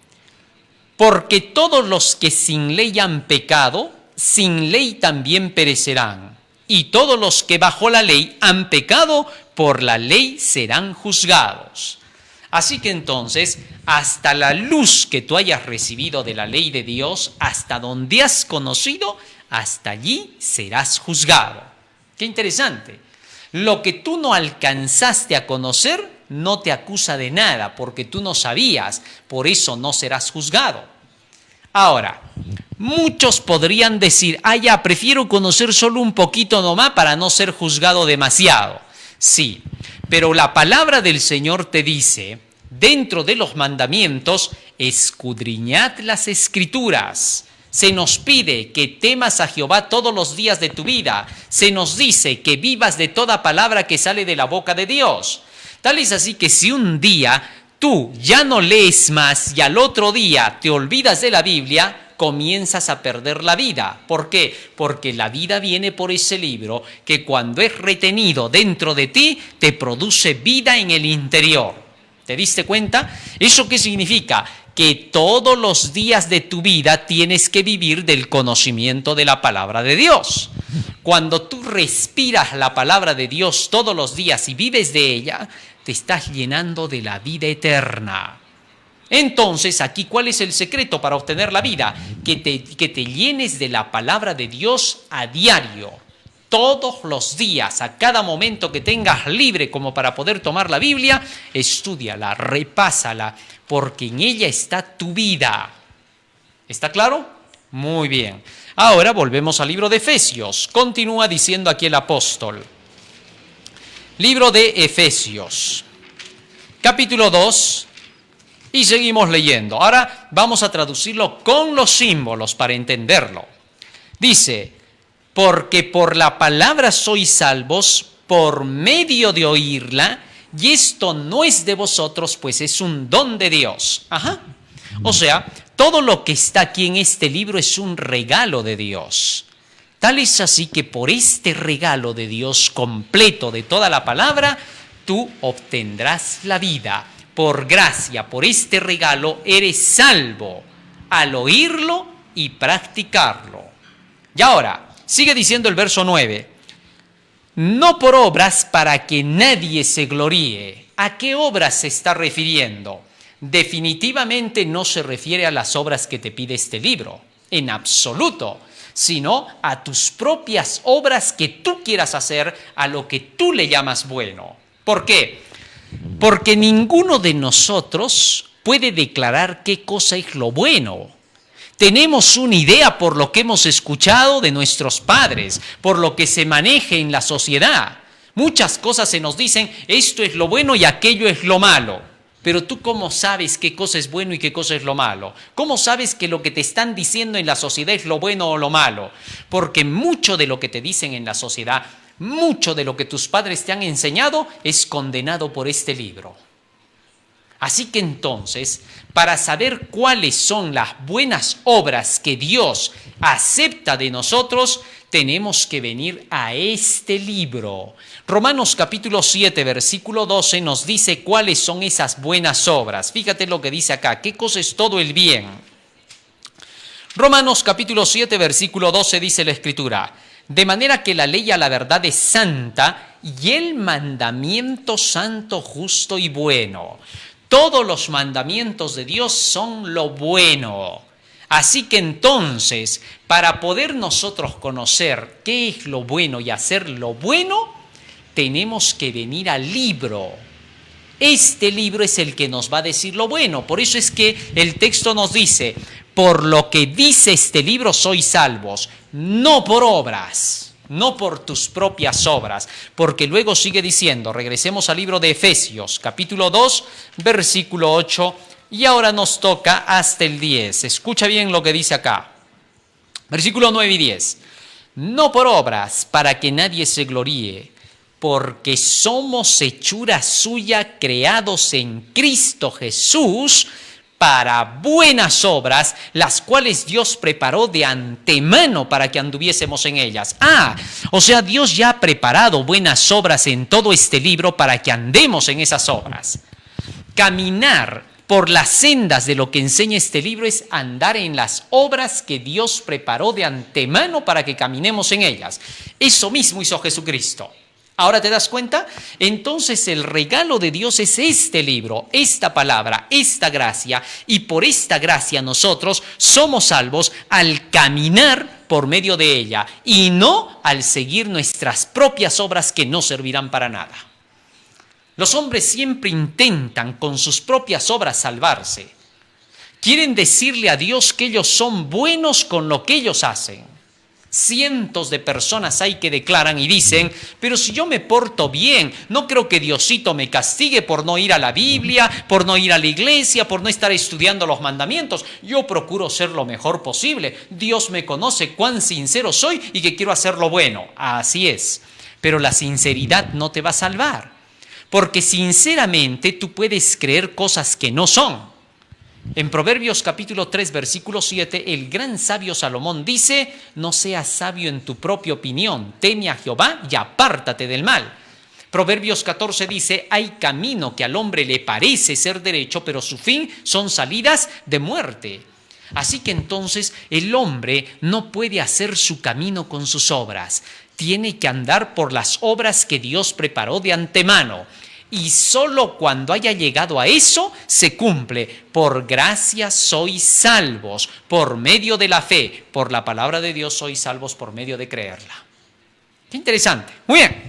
Porque todos los que sin ley han pecado, sin ley también perecerán. Y todos los que bajo la ley han pecado, por la ley serán juzgados. Así que entonces, hasta la luz que tú hayas recibido de la ley de Dios, hasta donde has conocido, hasta allí serás juzgado. Qué interesante. Lo que tú no alcanzaste a conocer no te acusa de nada porque tú no sabías, por eso no serás juzgado. Ahora, muchos podrían decir, ya, prefiero conocer solo un poquito nomás para no ser juzgado demasiado. Sí, pero la palabra del Señor te dice, dentro de los mandamientos, escudriñad las Escrituras. Se nos pide que temas a Jehová todos los días de tu vida. Se nos dice que vivas de toda palabra que sale de la boca de Dios. Tal es así que si un día tú ya no lees más y al otro día te olvidas de la Biblia, comienzas a perder la vida. ¿Por qué? Porque la vida viene por ese libro que cuando es retenido dentro de ti, te produce vida en el interior. ¿Te diste cuenta? ¿Eso qué significa? Que todos los días de tu vida tienes que vivir del conocimiento de la palabra de Dios. Cuando tú respiras la palabra de Dios todos los días y vives de ella, te estás llenando de la vida eterna. Entonces, aquí, ¿cuál es el secreto para obtener la vida? Que te llenes de la palabra de Dios a diario. todos los días, a cada momento que tengas libre como para poder tomar la Biblia, estúdiala, repásala, porque en ella está tu vida. ¿Está claro? Muy bien. Ahora volvemos al libro de Efesios. Continúa diciendo aquí el apóstol. Libro de Efesios, capítulo 2, y seguimos leyendo. Ahora vamos a traducirlo con los símbolos para entenderlo. Dice, porque por la palabra sois salvos por medio de oírla, y esto no es de vosotros, pues es un don de Dios. O sea, todo lo que está aquí en este libro es un regalo de Dios. Tal es así que por este regalo de Dios completo de toda la palabra, tú obtendrás la vida. Por gracia, por este regalo, eres salvo al oírlo y practicarlo. Y ahora, sigue diciendo el verso 9. No por obras para que nadie se gloríe. ¿A qué obras se está refiriendo? Definitivamente no se refiere a las obras que te pide este libro, en absoluto, sino a tus propias obras que tú quieras hacer, a lo que tú le llamas bueno. ¿Por qué? Porque ninguno de nosotros puede declarar qué cosa es lo bueno. Tenemos una idea por lo que hemos escuchado de nuestros padres, por lo que se maneje en la sociedad. Muchas cosas se nos dicen, esto es lo bueno y aquello es lo malo. Pero tú, ¿cómo sabes qué cosa es bueno y qué cosa es lo malo? ¿Cómo sabes que lo que te están diciendo en la sociedad es lo bueno o lo malo? Porque mucho de lo que te dicen en la sociedad, mucho de lo que tus padres te han enseñado es condenado por este libro. Así que entonces, para saber cuáles son las buenas obras que Dios acepta de nosotros, tenemos que venir a este libro. Romanos capítulo 7, versículo 12 nos dice cuáles son esas buenas obras. Fíjate lo que dice acá, ¿qué cosa es todo el bien? Romanos capítulo 7, versículo 12 dice la Escritura, de manera que la ley a la verdad es santa y el mandamiento santo, justo y bueno. Todos los mandamientos de Dios son lo bueno. Así que entonces, para poder nosotros conocer qué es lo bueno y hacer lo bueno, tenemos que venir al libro. Este libro es el que nos va a decir lo bueno. Por eso es que el texto nos dice, por lo que dice este libro sois salvos, no por obras. No por tus propias obras, porque luego sigue diciendo, regresemos al libro de Efesios, capítulo 2, versículo 8, y ahora nos toca hasta el 10. Escucha bien lo que dice acá. Versículo 9 y 10. No por obras, para que nadie se gloríe, porque somos hechura suya, creados en Cristo Jesús, para buenas obras, las cuales Dios preparó de antemano para que anduviésemos en ellas. O sea, Dios ya ha preparado buenas obras en todo este libro para que andemos en esas obras. Caminar por las sendas de lo que enseña este libro es andar en las obras que Dios preparó de antemano para que caminemos en ellas. Eso mismo hizo Jesucristo. ¿Ahora te das cuenta? Entonces el regalo de Dios es este libro, esta palabra, esta gracia, y por esta gracia nosotros somos salvos al caminar por medio de ella y no al seguir nuestras propias obras que no servirán para nada. Los hombres siempre intentan con sus propias obras salvarse. Quieren decirle a Dios que ellos son buenos con lo que ellos hacen. Cientos de personas hay que declaran y dicen, pero si yo me porto bien, no creo que Diosito me castigue por no ir a la Biblia, por no ir a la iglesia, por no estar estudiando los mandamientos. Yo procuro ser lo mejor posible. Dios me conoce cuán sincero soy y que quiero hacer lo bueno. Así es. Pero la sinceridad no te va a salvar. Porque sinceramente tú puedes creer cosas que no son. En Proverbios capítulo 3, versículo 7, el gran sabio Salomón dice, no seas sabio en tu propia opinión, teme a Jehová y apártate del mal. Proverbios 14 dice, hay camino que al hombre le parece ser derecho, pero su fin son salidas de muerte. Así que entonces el hombre no puede hacer su camino con sus obras, tiene que andar por las obras que Dios preparó de antemano. Y solo cuando haya llegado a eso se cumple. Por gracia sois salvos por medio de la fe. Por la palabra de Dios sois salvos por medio de creerla. Qué interesante. Muy bien.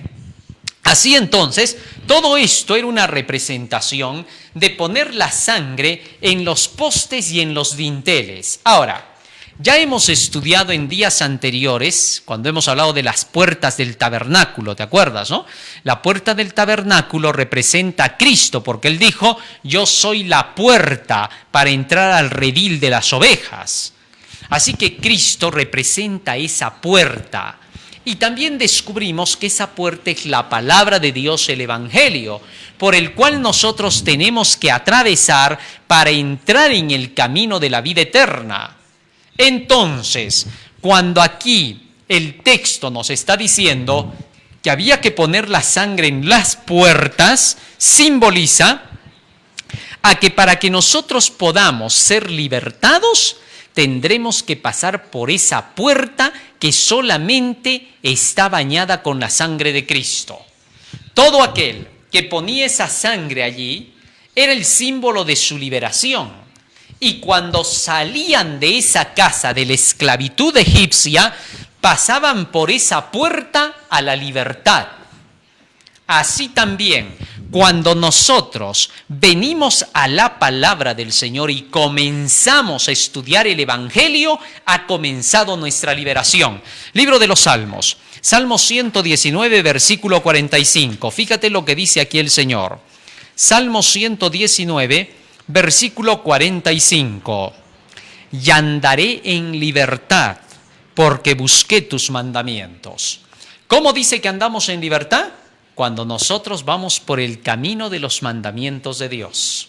Así entonces, todo esto era una representación de poner la sangre en los postes y en los dinteles. Ahora, ya hemos estudiado en días anteriores, cuando hemos hablado de las puertas del tabernáculo, ¿te acuerdas, no? La puerta del tabernáculo representa a Cristo, porque Él dijo, yo soy la puerta para entrar al redil de las ovejas. Así que Cristo representa esa puerta. Y también descubrimos que esa puerta es la palabra de Dios, el Evangelio, por el cual nosotros tenemos que atravesar para entrar en el camino de la vida eterna. Entonces, cuando aquí el texto nos está diciendo que había que poner la sangre en las puertas, simboliza a que para que nosotros podamos ser libertados, tendremos que pasar por esa puerta que solamente está bañada con la sangre de Cristo. Todo aquel que ponía esa sangre allí era el símbolo de su liberación. Y cuando salían de esa casa de la esclavitud egipcia, pasaban por esa puerta a la libertad. Así también, cuando nosotros venimos a la palabra del Señor y comenzamos a estudiar el Evangelio, ha comenzado nuestra liberación. Libro de los Salmos, Salmo 119, versículo 45. Fíjate lo que dice aquí el Señor. Salmo 119, versículo 45. Y andaré en libertad, porque busqué tus mandamientos. ¿Cómo dice que andamos en libertad? Cuando nosotros vamos por el camino de los mandamientos de Dios.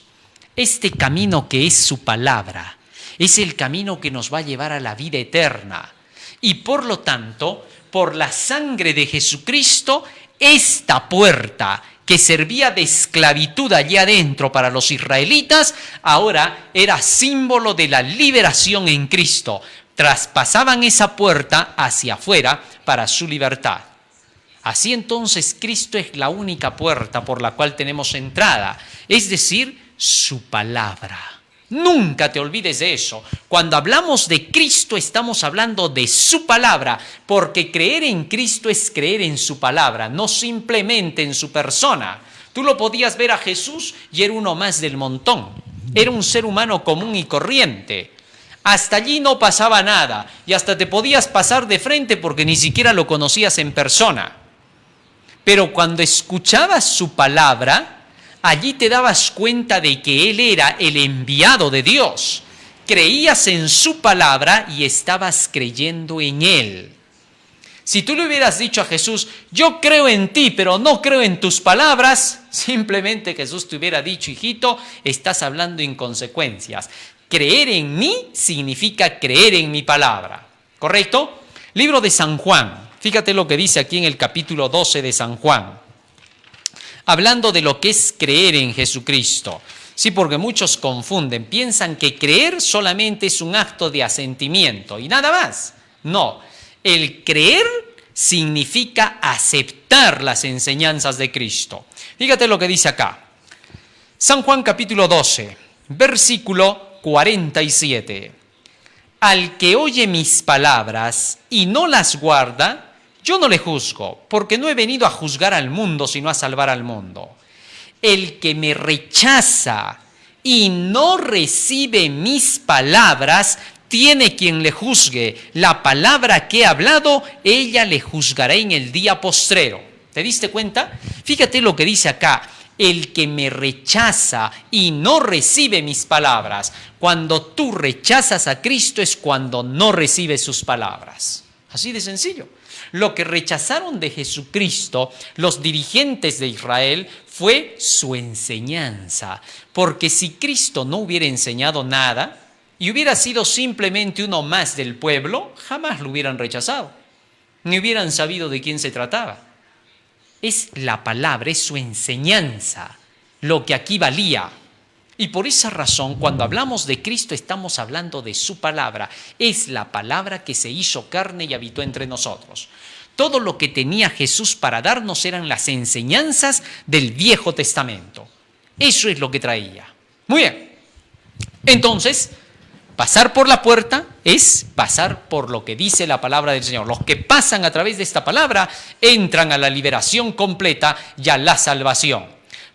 Este camino que es su palabra, es el camino que nos va a llevar a la vida eterna. Y por lo tanto, por la sangre de Jesucristo, esta puerta que servía de esclavitud allí adentro para los israelitas, ahora era símbolo de la liberación en Cristo. Traspasaban esa puerta hacia afuera para su libertad. Así entonces Cristo es la única puerta por la cual tenemos entrada, es decir, su palabra. Nunca te olvides de eso. Cuando hablamos de Cristo estamos hablando de su palabra, porque creer en Cristo es creer en su palabra, no simplemente en su persona. Tú lo podías ver a Jesús y era uno más del montón. Era un ser humano común y corriente. Hasta allí no pasaba nada y hasta te podías pasar de frente porque ni siquiera lo conocías en persona. Pero cuando escuchabas su palabra, allí te dabas cuenta de que Él era el enviado de Dios. Creías en su palabra y estabas creyendo en Él. Si tú le hubieras dicho a Jesús, yo creo en ti, pero no creo en tus palabras, simplemente Jesús te hubiera dicho, hijito, estás hablando inconsecuencias. Creer en mí significa creer en mi palabra. ¿Correcto? Libro de San Juan. Fíjate lo que dice aquí en el capítulo 12 de San Juan, hablando de lo que es creer en Jesucristo. Sí, porque muchos confunden, piensan que creer solamente es un acto de asentimiento y nada más. No, el creer significa aceptar las enseñanzas de Cristo. Fíjate lo que dice acá. San Juan capítulo 12, versículo 47. Al que oye mis palabras y no las guarda, yo no le juzgo, porque no he venido a juzgar al mundo, sino a salvar al mundo. El que me rechaza y no recibe mis palabras, tiene quien le juzgue. La palabra que he hablado, ella le juzgará en el día postrero. ¿Te diste cuenta? Fíjate lo que dice acá. El que me rechaza y no recibe mis palabras. Cuando tú rechazas a Cristo es cuando no recibes sus palabras. Así de sencillo. Lo que rechazaron de Jesucristo los dirigentes de Israel fue su enseñanza. Porque si Cristo no hubiera enseñado nada y hubiera sido simplemente uno más del pueblo, jamás lo hubieran rechazado. Ni hubieran sabido de quién se trataba. Es la palabra, es su enseñanza, lo que aquí valía. Y por esa razón, cuando hablamos de Cristo, estamos hablando de su palabra. Es la palabra que se hizo carne y habitó entre nosotros. Todo lo que tenía Jesús para darnos eran las enseñanzas del Viejo Testamento. Eso es lo que traía. Muy bien. Entonces, Pasar por la puerta es pasar por lo que dice la palabra del Señor. Los que pasan a través de esta palabra entran a la liberación completa y a la salvación.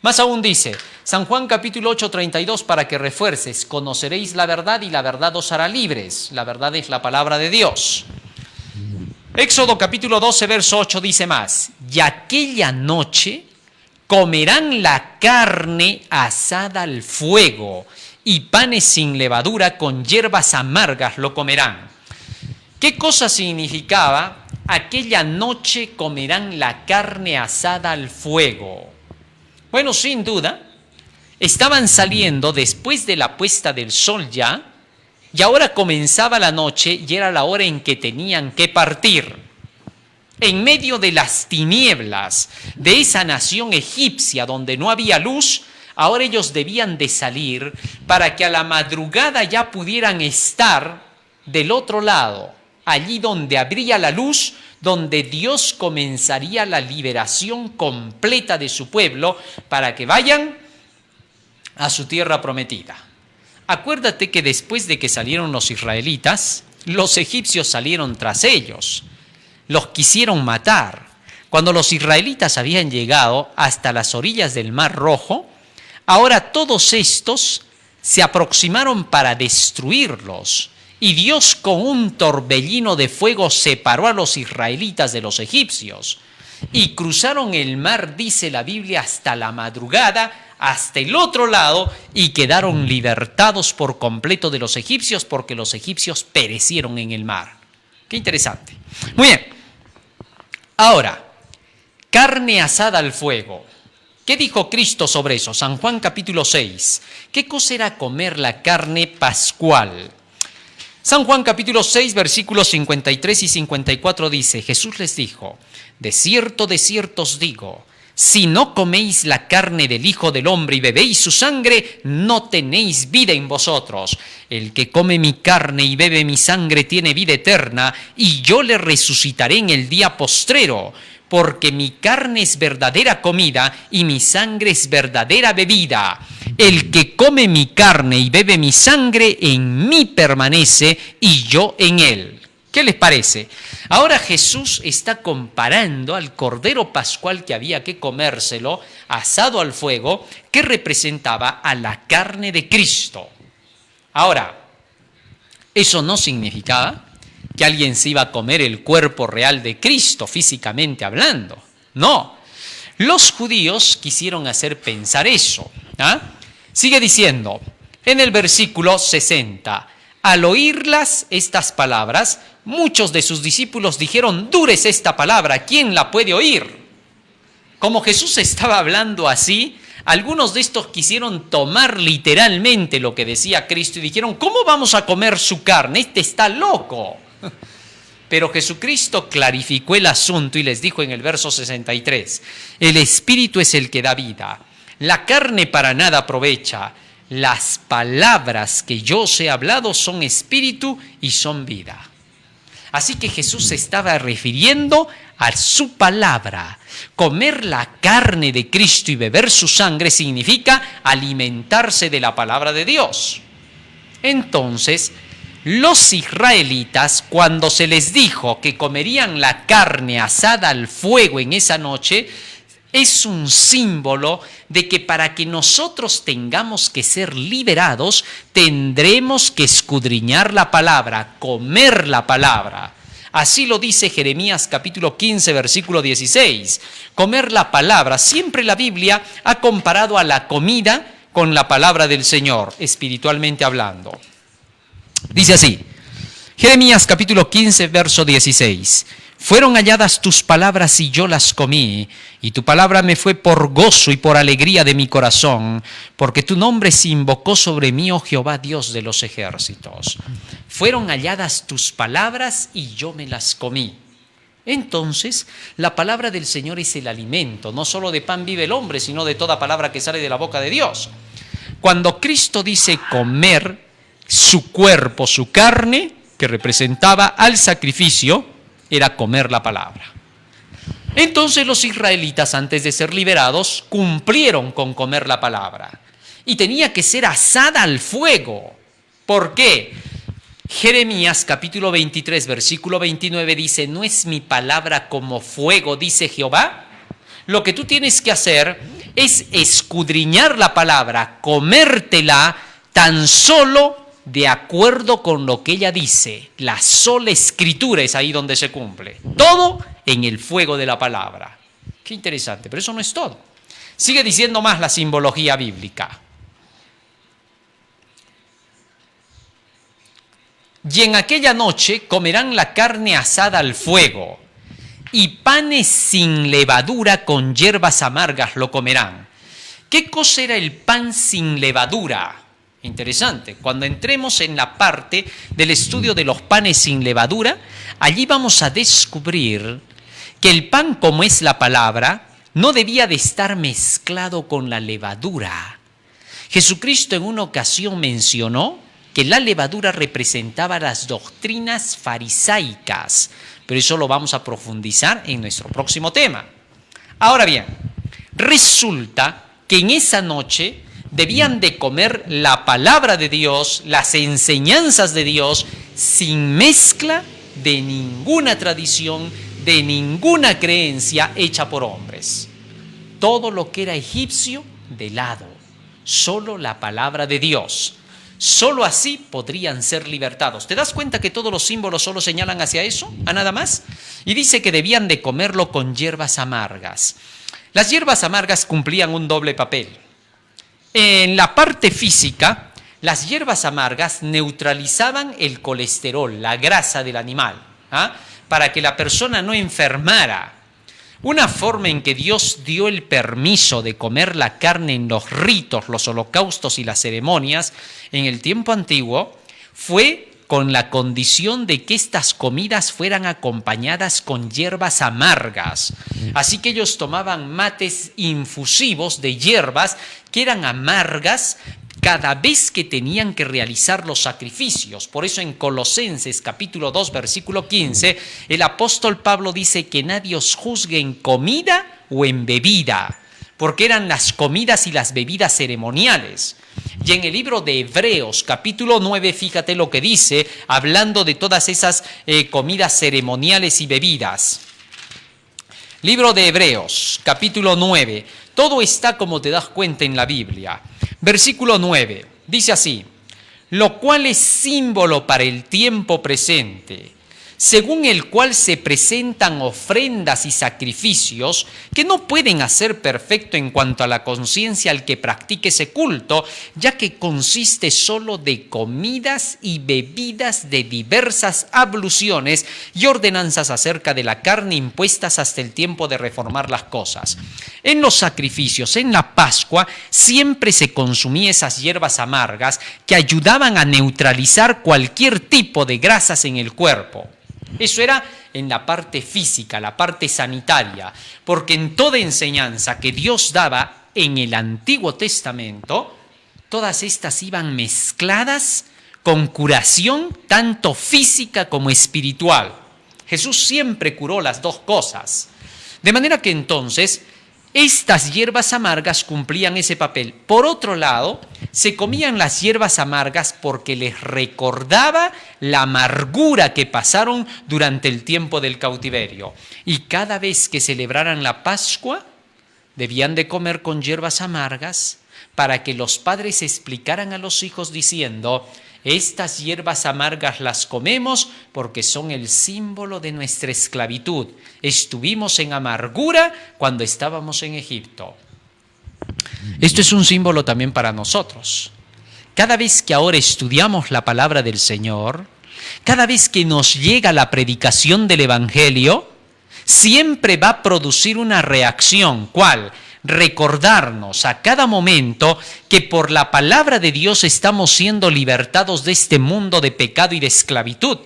Más aún dice, San Juan capítulo 8, 32, para que refuerces, conoceréis la verdad y la verdad os hará libres. La verdad es la palabra de Dios. Éxodo capítulo 12, verso 8 dice más, y aquella noche comerán la carne asada al fuego y panes sin levadura con hierbas amargas lo comerán. ¿Qué cosa significaba? Aquella noche comerán la carne asada al fuego. Bueno, sin duda, estaban saliendo después de la puesta del sol ya, y ahora comenzaba la noche y era la hora en que tenían que partir. En medio de las tinieblas de esa nación egipcia donde no había luz, ahora ellos debían de salir para que a la madrugada ya pudieran estar del otro lado, allí donde habría la luz, donde Dios comenzaría la liberación completa de su pueblo para que vayan a su tierra prometida. Acuérdate que después de que salieron los israelitas, los egipcios salieron tras ellos, los quisieron matar. Cuando los israelitas habían llegado hasta las orillas del Mar Rojo, ahora todos estos se aproximaron para destruirlos. Y Dios con un torbellino de fuego separó a los israelitas de los egipcios. Y cruzaron el mar, dice la Biblia, hasta la madrugada, hasta el otro lado, y quedaron libertados por completo de los egipcios porque los egipcios perecieron en el mar. Qué interesante. Muy bien. Ahora, carne asada al fuego. ¿Qué dijo Cristo sobre eso? San Juan capítulo 6. ¿Qué cosa era comer la carne pascual? San Juan capítulo 6, versículos 53 y 54 dice, Jesús les dijo, de cierto os digo, si no coméis la carne del Hijo del Hombre y bebéis su sangre, no tenéis vida en vosotros. El que come mi carne y bebe mi sangre tiene vida eterna, y yo le resucitaré en el día postrero, porque mi carne es verdadera comida y mi sangre es verdadera bebida. El que come mi carne y bebe mi sangre en mí permanece y yo en él. ¿Qué les parece? Ahora Jesús está comparando al cordero pascual que había que comérselo, asado al fuego, que representaba a la carne de Cristo. Ahora, eso no significaba que alguien se iba a comer el cuerpo real de Cristo, físicamente hablando. No, los judíos quisieron hacer pensar eso. Sigue diciendo, en el versículo 60, al oírlas estas palabras, muchos de sus discípulos dijeron, dura es esta palabra, ¿quién la puede oír? Como Jesús estaba hablando así, algunos de estos quisieron tomar literalmente lo que decía Cristo y dijeron, ¿cómo vamos a comer su carne? Este está loco. Pero Jesucristo clarificó el asunto y les dijo en el verso 63, el Espíritu es el que da vida, la carne para nada aprovecha, las palabras que yo os he hablado son espíritu y son vida. Así que Jesús se estaba refiriendo a su palabra. Comer la carne de Cristo y beber su sangre significa alimentarse de la palabra de Dios. Entonces, los israelitas, cuando se les dijo que comerían la carne asada al fuego en esa noche, es un símbolo de que para que nosotros tengamos que ser liberados, tendremos que escudriñar la palabra, comer la palabra. Así lo dice Jeremías capítulo 15, versículo 16. Comer la palabra. Siempre la Biblia ha comparado a la comida con la palabra del Señor, espiritualmente hablando. Dice así, Jeremías capítulo 15, verso 16. Fueron halladas tus palabras y yo las comí, y tu palabra me fue por gozo y por alegría de mi corazón, porque tu nombre se invocó sobre mí, oh Jehová, Dios de los ejércitos. Fueron halladas tus palabras y yo me las comí. Entonces, la palabra del Señor es el alimento, no solo de pan vive el hombre, sino de toda palabra que sale de la boca de Dios. Cuando Cristo dice comer su cuerpo, su carne, que representaba al sacrificio, era comer la palabra. Entonces los israelitas, antes de ser liberados, cumplieron con comer la palabra. Y tenía que ser asada al fuego. ¿Por qué? Jeremías capítulo 23, versículo 29 dice, ¿no es mi palabra como fuego, dice Jehová? Lo que tú tienes que hacer es escudriñar la palabra, comértela tan solo de acuerdo con lo que ella dice. La sola escritura es ahí donde se cumple. Todo en el fuego de la palabra. Qué interesante, pero eso no es todo. Sigue diciendo más la simbología bíblica. Y en aquella noche comerán la carne asada al fuego, y panes sin levadura con hierbas amargas lo comerán. ¿Qué cosa era el pan sin levadura? Interesante. Cuando entremos en la parte del estudio de los panes sin levadura, allí vamos a descubrir que el pan, como es la palabra, no debía de estar mezclado con la levadura. Jesucristo en una ocasión mencionó que la levadura representaba las doctrinas farisaicas, pero eso lo vamos a profundizar en nuestro próximo tema. Ahora bien, resulta que en esa noche debían de comer la palabra de Dios, las enseñanzas de Dios, sin mezcla de ninguna tradición, de ninguna creencia hecha por hombres. Todo lo que era egipcio de lado, solo la palabra de Dios. Solo así podrían ser libertados. ¿Te das cuenta que todos los símbolos solo señalan hacia eso? ¿A nada más? Y dice que debían de comerlo con hierbas amargas. Las hierbas amargas cumplían un doble papel. En la parte física, las hierbas amargas neutralizaban el colesterol, la grasa del animal, para que la persona no enfermara. Una forma en que Dios dio el permiso de comer la carne en los ritos, los holocaustos y las ceremonias en el tiempo antiguo fue con la condición de que estas comidas fueran acompañadas con hierbas amargas. Así que ellos tomaban mates infusivos de hierbas que eran amargas cada vez que tenían que realizar los sacrificios. Por eso en Colosenses capítulo 2 versículo 15 el apóstol Pablo dice que nadie os juzgue en comida o en bebida, porque eran las comidas y las bebidas ceremoniales. Y en el libro de Hebreos capítulo 9, fíjate lo que dice, hablando de todas esas comidas ceremoniales y bebidas. Libro de Hebreos capítulo 9, todo está como te das cuenta en la Biblia. Versículo 9, dice así, lo cual es símbolo para el tiempo presente, según el cual se presentan ofrendas y sacrificios que no pueden hacer perfecto en cuanto a la conciencia al que practique ese culto, ya que consiste solo de comidas y bebidas de diversas abluciones y ordenanzas acerca de la carne impuestas hasta el tiempo de reformar las cosas. En los sacrificios, en la Pascua, siempre se consumía esas hierbas amargas que ayudaban a neutralizar cualquier tipo de grasas en el cuerpo. Eso era en la parte física, la parte sanitaria, porque en toda enseñanza que Dios daba en el Antiguo Testamento, todas estas iban mezcladas con curación tanto física como espiritual. Jesús siempre curó las dos cosas. De manera que entonces estas hierbas amargas cumplían ese papel. Por otro lado, se comían las hierbas amargas porque les recordaba la amargura que pasaron durante el tiempo del cautiverio. Y cada vez que celebraran la Pascua, debían de comer con hierbas amargas para que los padres explicaran a los hijos diciendo, estas hierbas amargas las comemos porque son el símbolo de nuestra esclavitud. Estuvimos en amargura cuando estábamos en Egipto. Esto es un símbolo también para nosotros. Cada vez que ahora estudiamos la palabra del Señor, cada vez que nos llega la predicación del Evangelio, siempre va a producir una reacción. ¿Cuál? Recordarnos a cada momento que por la palabra de Dios estamos siendo libertados de este mundo de pecado y de esclavitud.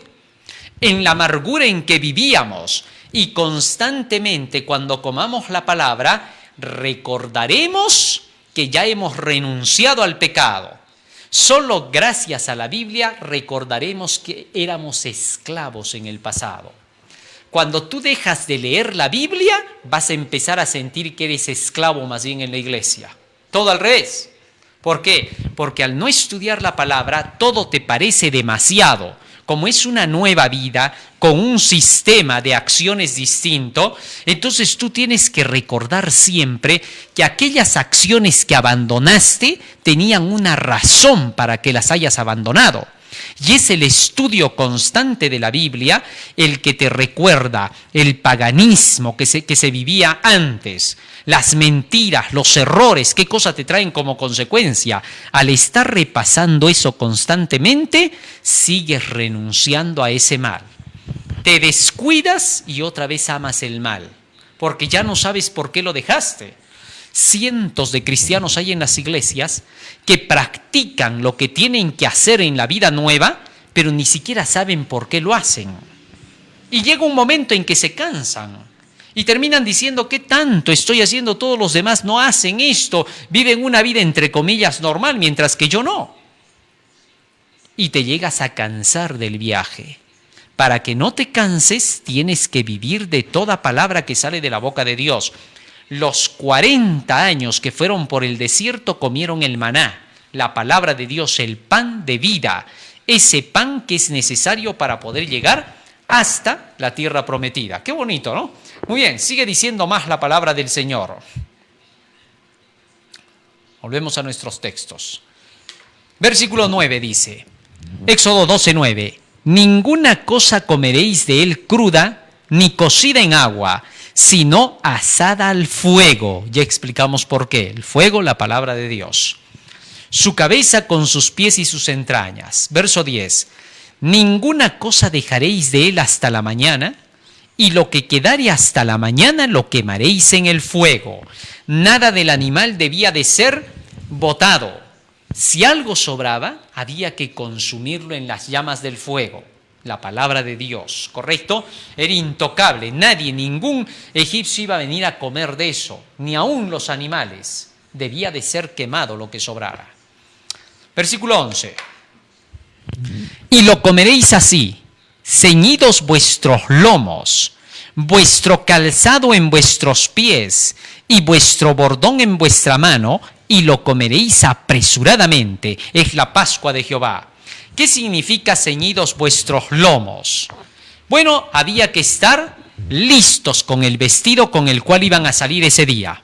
En la amargura en que vivíamos y constantemente cuando comamos la palabra, recordaremos que ya hemos renunciado al pecado. Solo gracias a la Biblia recordaremos que éramos esclavos en el pasado. Cuando tú dejas de leer la Biblia, vas a empezar a sentir que eres esclavo más bien en la iglesia. Todo al revés. ¿Por qué? Porque al no estudiar la palabra, todo te parece demasiado. como es una nueva vida, con un sistema de acciones distinto, entonces tú tienes que recordar siempre que aquellas acciones que abandonaste tenían una razón para que las hayas abandonado. Y es el estudio constante de la Biblia el que te recuerda el paganismo que se vivía antes, las mentiras, los errores, qué cosa te traen como consecuencia. Al estar repasando eso constantemente, sigues renunciando a ese mal. Te descuidas y otra vez amas el mal, porque ya no sabes por qué lo dejaste. Cientos de cristianos hay en las iglesias que practican lo que tienen que hacer en la vida nueva, pero ni siquiera saben por qué lo hacen. Y llega un momento en que se cansan y terminan diciendo, ¿qué tanto estoy haciendo? Todos los demás no hacen esto, viven una vida entre comillas normal, mientras que yo no. Y te llegas a cansar del viaje. Para que no te canses, tienes que vivir de toda palabra que sale de la boca de Dios. Los 40 años que fueron por el desierto comieron el maná, la palabra de Dios, el pan de vida, ese pan que es necesario para poder llegar hasta la tierra prometida. Qué bonito, ¿no? Muy bien, sigue diciendo más la palabra del Señor. Volvemos a nuestros textos. Versículo 9 dice, Éxodo 12:9, ninguna cosa comeréis de él cruda, ni cocida en agua, sino asada al fuego. Ya explicamos por qué. El fuego, la palabra de Dios. Su cabeza con sus pies y sus entrañas. Verso 10. Ninguna cosa dejaréis de él hasta la mañana, y lo que quedare hasta la mañana lo quemaréis en el fuego. Nada del animal debía de ser botado. Si algo sobraba, había que consumirlo en las llamas del fuego. La palabra de Dios, ¿correcto? Era intocable. Nadie, ningún egipcio iba a venir a comer de eso, ni aun los animales. Debía de ser quemado lo que sobrara. Versículo 11. Y lo comeréis así, ceñidos vuestros lomos, vuestro calzado en vuestros pies y vuestro bordón en vuestra mano, y lo comeréis apresuradamente. Es la Pascua de Jehová. ¿Qué significa ceñidos vuestros lomos? Bueno, había que estar listos con el vestido con el cual iban a salir ese día.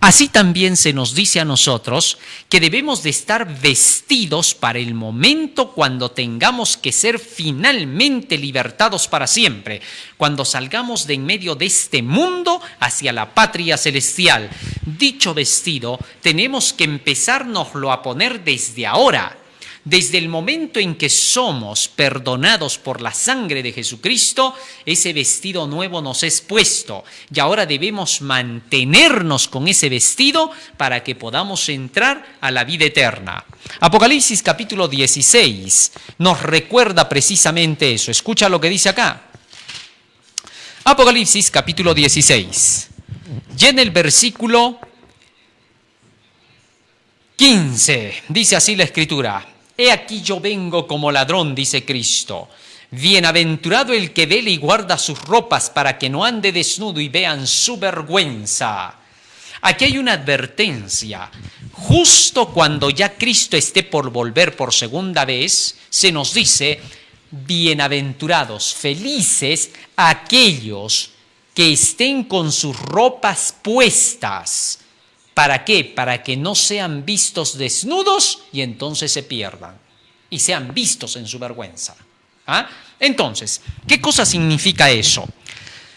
Así también se nos dice a nosotros que debemos de estar vestidos para el momento cuando tengamos que ser finalmente libertados para siempre, cuando salgamos de en medio de este mundo hacia la patria celestial. Dicho vestido tenemos que empezárnoslo a poner desde ahora. Desde el momento en que somos perdonados por la sangre de Jesucristo, ese vestido nuevo nos es puesto y ahora debemos mantenernos con ese vestido para que podamos entrar a la vida eterna. Apocalipsis capítulo 16 nos recuerda precisamente eso. Escucha lo que dice acá. Apocalipsis capítulo 16. Y en el versículo 15 dice así la Escritura. He aquí yo vengo como ladrón, dice Cristo. Bienaventurado el que vela y guarda sus ropas para que no ande desnudo y vean su vergüenza. Aquí hay una advertencia. Justo cuando ya Cristo esté por volver por segunda vez, se nos dice, bienaventurados, felices aquellos que estén con sus ropas puestas. ¿Para qué? Para que no sean vistos desnudos y entonces se pierdan y sean vistos en su vergüenza. ¿Ah? Entonces, ¿qué cosa significa eso?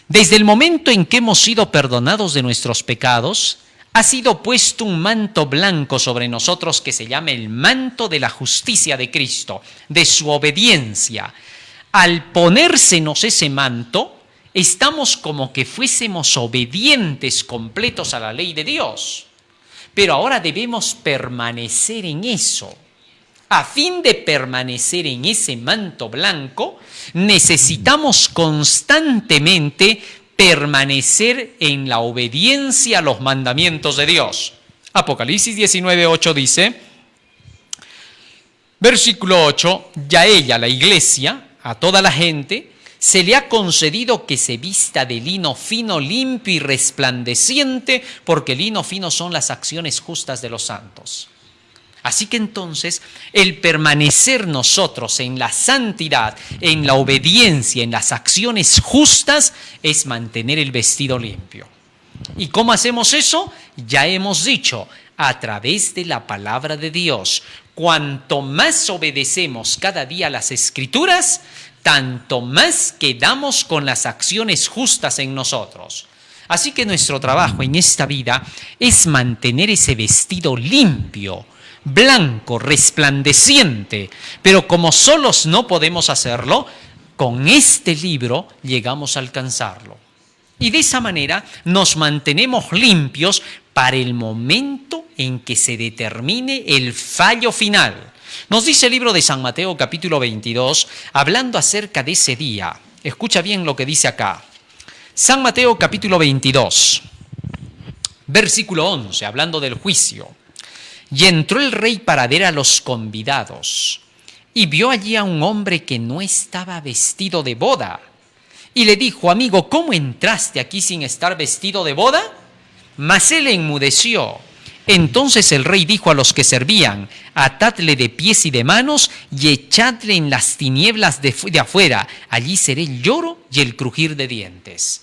Desde el momento en que hemos sido perdonados de nuestros pecados, ha sido puesto un manto blanco sobre nosotros que se llama el manto de la justicia de Cristo, de su obediencia. Al ponérsenos ese manto, estamos como que fuésemos obedientes completos a la ley de Dios. Pero ahora debemos permanecer en eso. A fin de permanecer en ese manto blanco, necesitamos constantemente permanecer en la obediencia a los mandamientos de Dios. Apocalipsis 19:8 dice, versículo 8, ya ella, la iglesia, a toda la gente, se le ha concedido que se vista de lino fino, limpio y resplandeciente, porque lino fino son las acciones justas de los santos. Así que entonces el permanecer nosotros en la santidad, en la obediencia, en las acciones justas, es mantener el vestido limpio. ¿Y cómo hacemos eso? Ya hemos dicho, a través de la palabra de Dios. Cuanto más obedecemos cada día las Escrituras, tanto más quedamos con las acciones justas en nosotros. Así que nuestro trabajo en esta vida es mantener ese vestido limpio, blanco, resplandeciente. Pero como solos no podemos hacerlo, con este libro llegamos a alcanzarlo. Y de esa manera nos mantenemos limpios para el momento en que se determine el fallo final. Nos dice el libro de San Mateo capítulo 22, hablando acerca de ese día. Escucha bien lo que dice acá. San Mateo capítulo 22, versículo 11, hablando del juicio. Y entró el rey para ver a los convidados, y vio allí a un hombre que no estaba vestido de boda. Y le dijo: amigo, ¿cómo entraste aquí sin estar vestido de boda? Mas él enmudeció. Entonces el rey dijo a los que servían: atadle de pies y de manos y echadle en las tinieblas de afuera. Allí será el lloro y el crujir de dientes.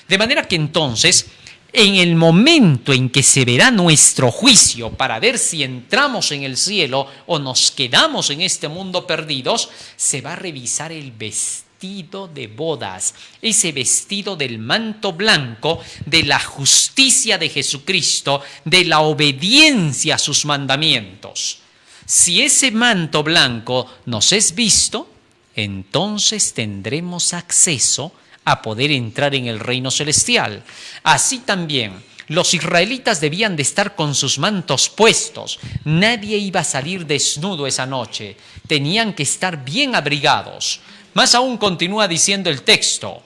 De manera que entonces, en el momento en que se verá nuestro juicio para ver si entramos en el cielo o nos quedamos en este mundo perdidos, se va a revisar el vestido de bodas, ese vestido del manto blanco de la justicia de Jesucristo, de la obediencia a sus mandamientos. Si ese manto blanco nos es visto, entonces tendremos acceso a poder entrar en el reino celestial. Así también, los israelitas debían de estar con sus mantos puestos. Nadie iba a salir desnudo esa noche. Tenían que estar bien abrigados. Más aún continúa diciendo el texto: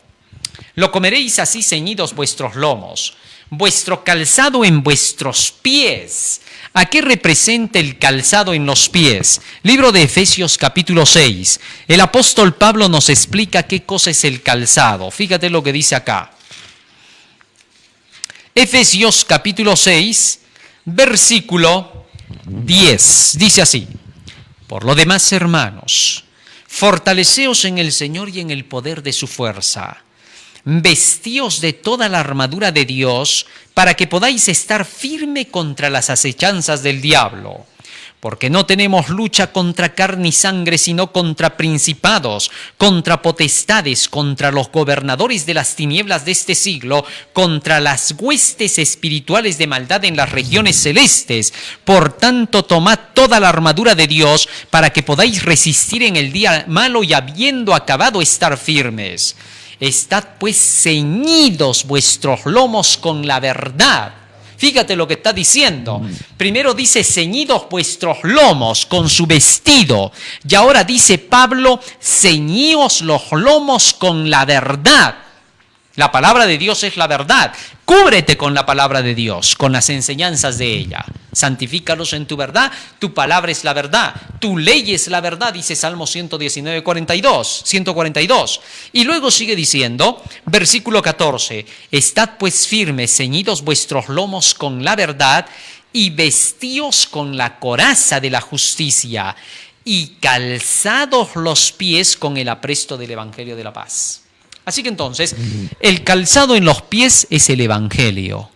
lo comeréis así ceñidos vuestros lomos, vuestro calzado en vuestros pies. ¿A qué representa el calzado en los pies? Libro de Efesios capítulo 6. El apóstol Pablo nos explica qué cosa es el calzado. Fíjate lo que dice acá. Efesios capítulo 6, versículo 10. Dice así: por lo demás, hermanos, fortaleceos en el Señor y en el poder de su fuerza. Vestíos de toda la armadura de Dios para que podáis estar firme contra las acechanzas del diablo. Porque no tenemos lucha contra carne y sangre, sino contra principados, contra potestades, contra los gobernadores de las tinieblas de este siglo, contra las huestes espirituales de maldad en las regiones celestes. Por tanto, tomad toda la armadura de Dios para que podáis resistir en el día malo y habiendo acabado estar firmes. Estad pues ceñidos vuestros lomos con la verdad. Fíjate lo que está diciendo. Primero dice ceñidos vuestros lomos con su vestido. Y ahora dice Pablo: ceñíos los lomos con la verdad. La palabra de Dios es la verdad. Cúbrete con la palabra de Dios, con las enseñanzas de ella. Santifícalos en tu verdad. Tu palabra es la verdad. Tu ley es la verdad, dice Salmo 142. Y luego sigue diciendo, versículo 14: estad pues firmes, ceñidos vuestros lomos con la verdad y vestíos con la coraza de la justicia y calzados los pies con el apresto del evangelio de la paz. Así que entonces, el calzado en los pies es el evangelio.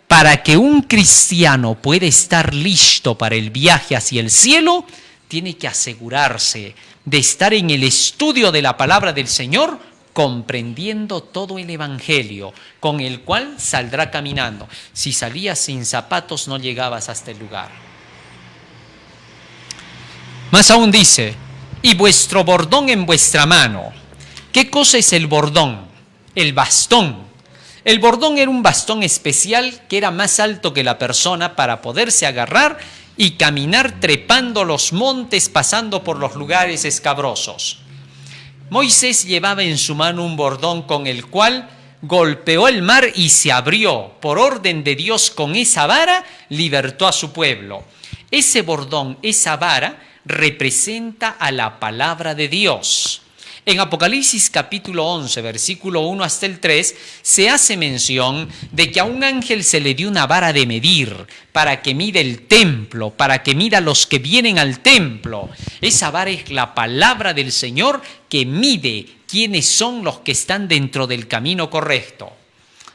Para que un cristiano pueda estar listo para el viaje hacia el cielo, tiene que asegurarse de estar en el estudio de la palabra del Señor, comprendiendo todo el evangelio, con el cual saldrá caminando. Si salías sin zapatos, no llegabas hasta el lugar. Más aún dice: y vuestro bordón en vuestra mano. ¿Qué cosa es el bordón? El bastón. El bordón era un bastón especial que era más alto que la persona para poderse agarrar y caminar trepando los montes, pasando por los lugares escabrosos. Moisés llevaba en su mano un bordón con el cual golpeó el mar y se abrió. Por orden de Dios, con esa vara libertó a su pueblo. Ese bordón, esa vara, representa a la palabra de Dios. En Apocalipsis capítulo 11, versículo 1 hasta el 3, se hace mención de que a un ángel se le dio una vara de medir para que mida el templo, para que mida los que vienen al templo. Esa vara es la palabra del Señor que mide quiénes son los que están dentro del camino correcto.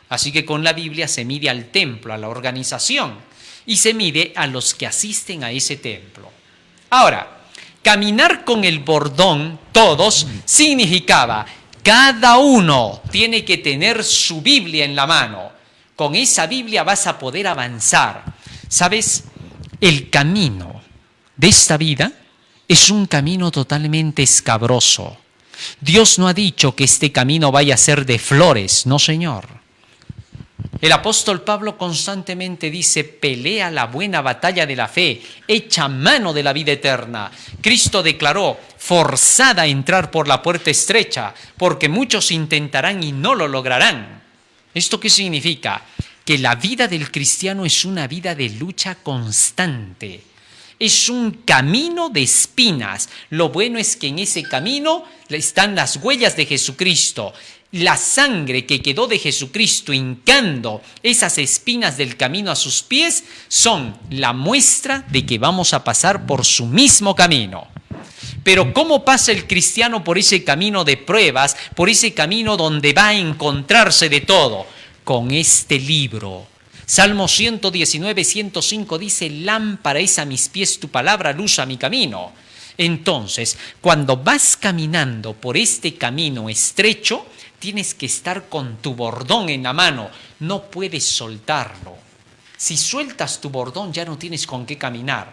Así que con la Biblia se mide al templo, a la organización, y se mide a los que asisten a ese templo. Ahora, caminar con el bordón, todos, significaba cada uno tiene que tener su Biblia en la mano. Con esa Biblia vas a poder avanzar. ¿Sabes? El camino de esta vida es un camino totalmente escabroso. Dios no ha dicho que este camino vaya a ser de flores, no, Señor. El apóstol Pablo constantemente dice, pelea la buena batalla de la fe, echa mano de la vida eterna. Cristo declaró, forzada a entrar por la puerta estrecha, porque muchos intentarán y no lo lograrán. ¿Esto qué significa? Que la vida del cristiano es una vida de lucha constante. Es un camino de espinas. Lo bueno es que en ese camino están las huellas de Jesucristo. La sangre que quedó de Jesucristo hincando esas espinas del camino a sus pies son la muestra de que vamos a pasar por su mismo camino. Pero ¿cómo pasa el cristiano por ese camino de pruebas, por ese camino donde va a encontrarse de todo? Con este libro. Salmo 119, 105 dice, lámpara es a mis pies tu palabra, luz a mi camino. Entonces, cuando vas caminando por este camino estrecho, tienes que estar con tu bordón en la mano, no puedes soltarlo. Si sueltas tu bordón ya no tienes con qué caminar.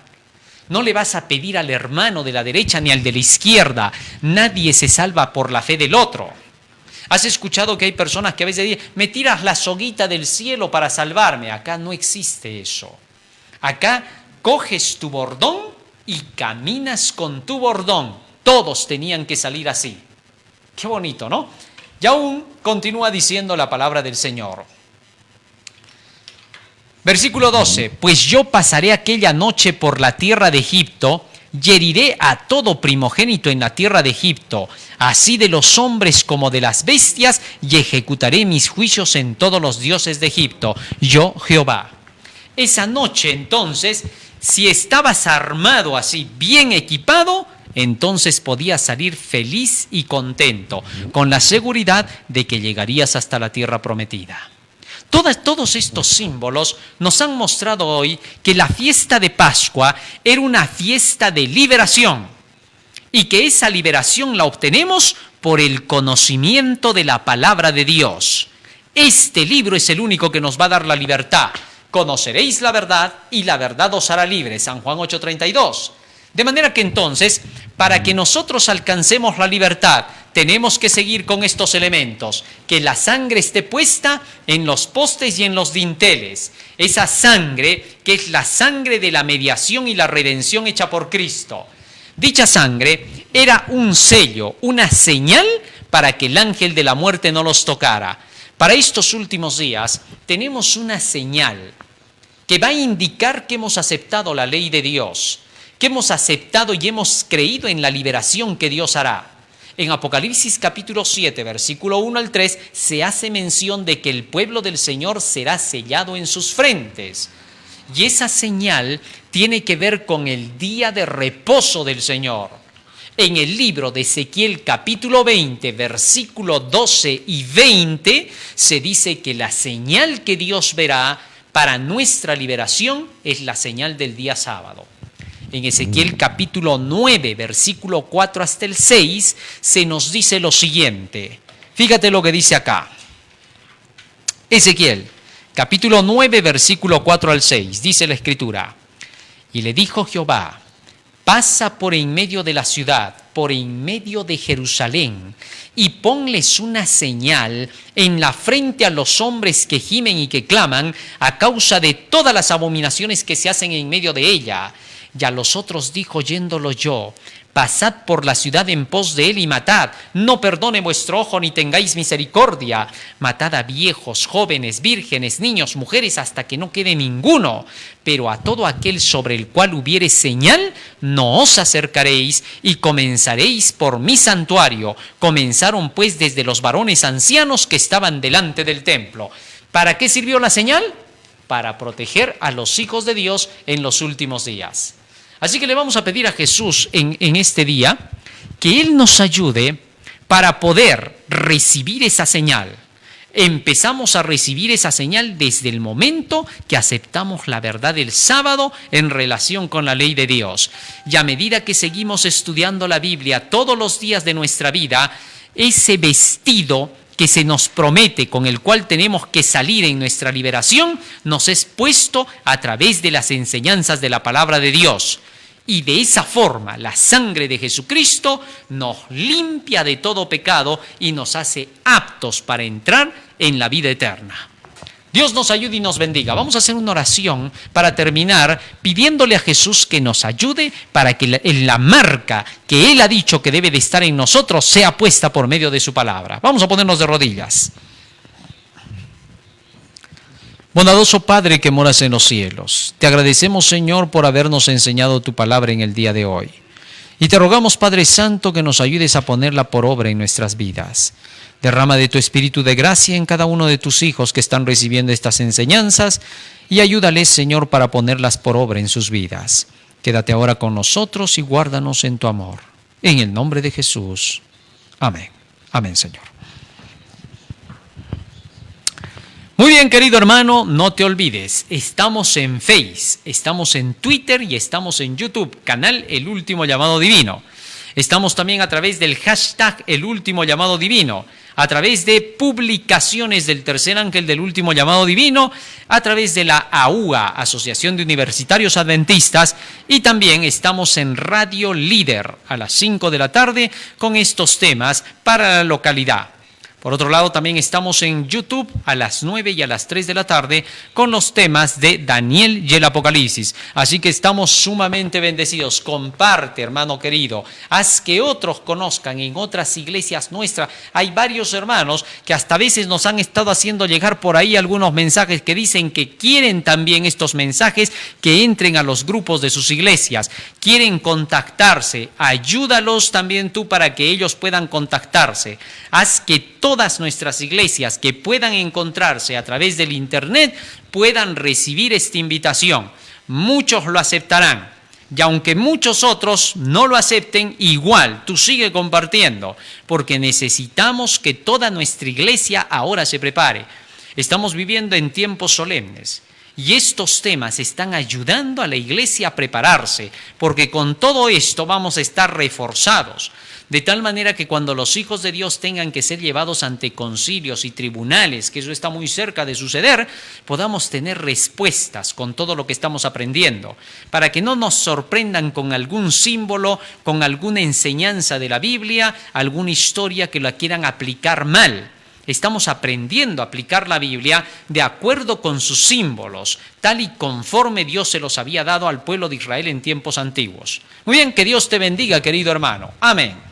No le vas a pedir al hermano de la derecha ni al de la izquierda. Nadie se salva por la fe del otro. ¿Has escuchado que hay personas que a veces dicen, me tiras la soguita del cielo para salvarme? Acá no existe eso. Acá coges tu bordón y caminas con tu bordón. Todos tenían que salir así. Qué bonito, ¿no? Y aún continúa diciendo la palabra del Señor. Versículo 12. Pues yo pasaré aquella noche por la tierra de Egipto y heriré a todo primogénito en la tierra de Egipto, así de los hombres como de las bestias, y ejecutaré mis juicios en todos los dioses de Egipto. Yo, Jehová. Esa noche, entonces, si estabas armado así, bien equipado, entonces podías salir feliz y contento, con la seguridad de que llegarías hasta la tierra prometida. Todos estos símbolos nos han mostrado hoy que la fiesta de Pascua era una fiesta de liberación y que esa liberación la obtenemos por el conocimiento de la palabra de Dios. Este libro es el único que nos va a dar la libertad. Conoceréis la verdad y la verdad os hará libres. San Juan 8:32. De manera que entonces, para que nosotros alcancemos la libertad, tenemos que seguir con estos elementos, que la sangre esté puesta en los postes y en los dinteles. Esa sangre que es la sangre de la mediación y la redención hecha por Cristo. Dicha sangre era un sello, una señal para que el ángel de la muerte no los tocara. Para estos últimos días tenemos una señal que va a indicar que hemos aceptado la ley de Dios, que hemos aceptado y hemos creído en la liberación que Dios hará. En Apocalipsis capítulo 7, versículo 1 al 3, se hace mención de que el pueblo del Señor será sellado en sus frentes. Y esa señal tiene que ver con el día de reposo del Señor. En el libro de Ezequiel capítulo 20, versículo 12 y 20, se dice que la señal que Dios verá para nuestra liberación es la señal del día sábado. En Ezequiel capítulo 9, versículo 4 hasta el 6, se nos dice lo siguiente. Fíjate lo que dice acá. Ezequiel, capítulo 9, versículo 4 al 6, dice la Escritura. Y le dijo Jehová, pasa por en medio de la ciudad, por en medio de Jerusalén, y ponles una señal en la frente a los hombres que gimen y que claman a causa de todas las abominaciones que se hacen en medio de ella. Y a los otros dijo, oyéndolo yo, pasad por la ciudad en pos de él y matad. No perdone vuestro ojo ni tengáis misericordia. Matad a viejos, jóvenes, vírgenes, niños, mujeres, hasta que no quede ninguno. Pero a todo aquel sobre el cual hubiere señal, no os acercaréis y comenzaréis por mi santuario. Comenzaron pues desde los varones ancianos que estaban delante del templo. ¿Para qué sirvió la señal? Para proteger a los hijos de Dios en los últimos días. Así que le vamos a pedir a Jesús en este día que Él nos ayude para poder recibir esa señal. Empezamos a recibir esa señal desde el momento que aceptamos la verdad del sábado en relación con la ley de Dios. Y a medida que seguimos estudiando la Biblia todos los días de nuestra vida, ese vestido que se nos promete, con el cual tenemos que salir en nuestra liberación, nos es puesto a través de las enseñanzas de la palabra de Dios. Y de esa forma, la sangre de Jesucristo nos limpia de todo pecado y nos hace aptos para entrar en la vida eterna. Dios nos ayude y nos bendiga. Vamos a hacer una oración para terminar pidiéndole a Jesús que nos ayude para que la marca que Él ha dicho que debe de estar en nosotros sea puesta por medio de su palabra. Vamos a ponernos de rodillas. Bondadoso Padre que moras en los cielos, te agradecemos, Señor, por habernos enseñado tu palabra en el día de hoy. Y te rogamos, Padre Santo, que nos ayudes a ponerla por obra en nuestras vidas. Derrama de tu espíritu de gracia en cada uno de tus hijos que están recibiendo estas enseñanzas y ayúdales, Señor, para ponerlas por obra en sus vidas. Quédate ahora con nosotros y guárdanos en tu amor. En el nombre de Jesús. Amén. Amén, Señor. Muy bien, querido hermano, no te olvides, estamos en Face, estamos en Twitter y estamos en YouTube, canal El Último Llamado Divino. Estamos también a través del hashtag El Último Llamado Divino, a través de publicaciones del Tercer Ángel del Último Llamado Divino, a través de la AUA, Asociación de Universitarios Adventistas, y también estamos en Radio Líder a las 5 de la tarde con estos temas para la localidad. Por otro lado, también estamos en YouTube a las 9 y a las 3 de la tarde con los temas de Daniel y el Apocalipsis. Así que estamos sumamente bendecidos. Comparte, hermano querido. Haz que otros conozcan en otras iglesias nuestras. Hay varios hermanos que hasta a veces nos han estado haciendo llegar por ahí algunos mensajes que dicen que quieren también estos mensajes que entren a los grupos de sus iglesias. Quieren contactarse. Ayúdalos también tú para que ellos puedan contactarse. Haz que todas nuestras iglesias que puedan encontrarse a través del internet puedan recibir esta invitación. Muchos lo aceptarán y aunque muchos otros no lo acepten, igual tú sigue compartiendo porque necesitamos que toda nuestra iglesia ahora se prepare. Estamos viviendo en tiempos solemnes. Y estos temas están ayudando a la iglesia a prepararse, porque con todo esto vamos a estar reforzados, de tal manera que cuando los hijos de Dios tengan que ser llevados ante concilios y tribunales, que eso está muy cerca de suceder, podamos tener respuestas con todo lo que estamos aprendiendo, para que no nos sorprendan con algún símbolo, con alguna enseñanza de la Biblia, alguna historia que la quieran aplicar mal. Estamos aprendiendo a aplicar la Biblia de acuerdo con sus símbolos, tal y conforme Dios se los había dado al pueblo de Israel en tiempos antiguos. Muy bien, que Dios te bendiga, querido hermano. Amén.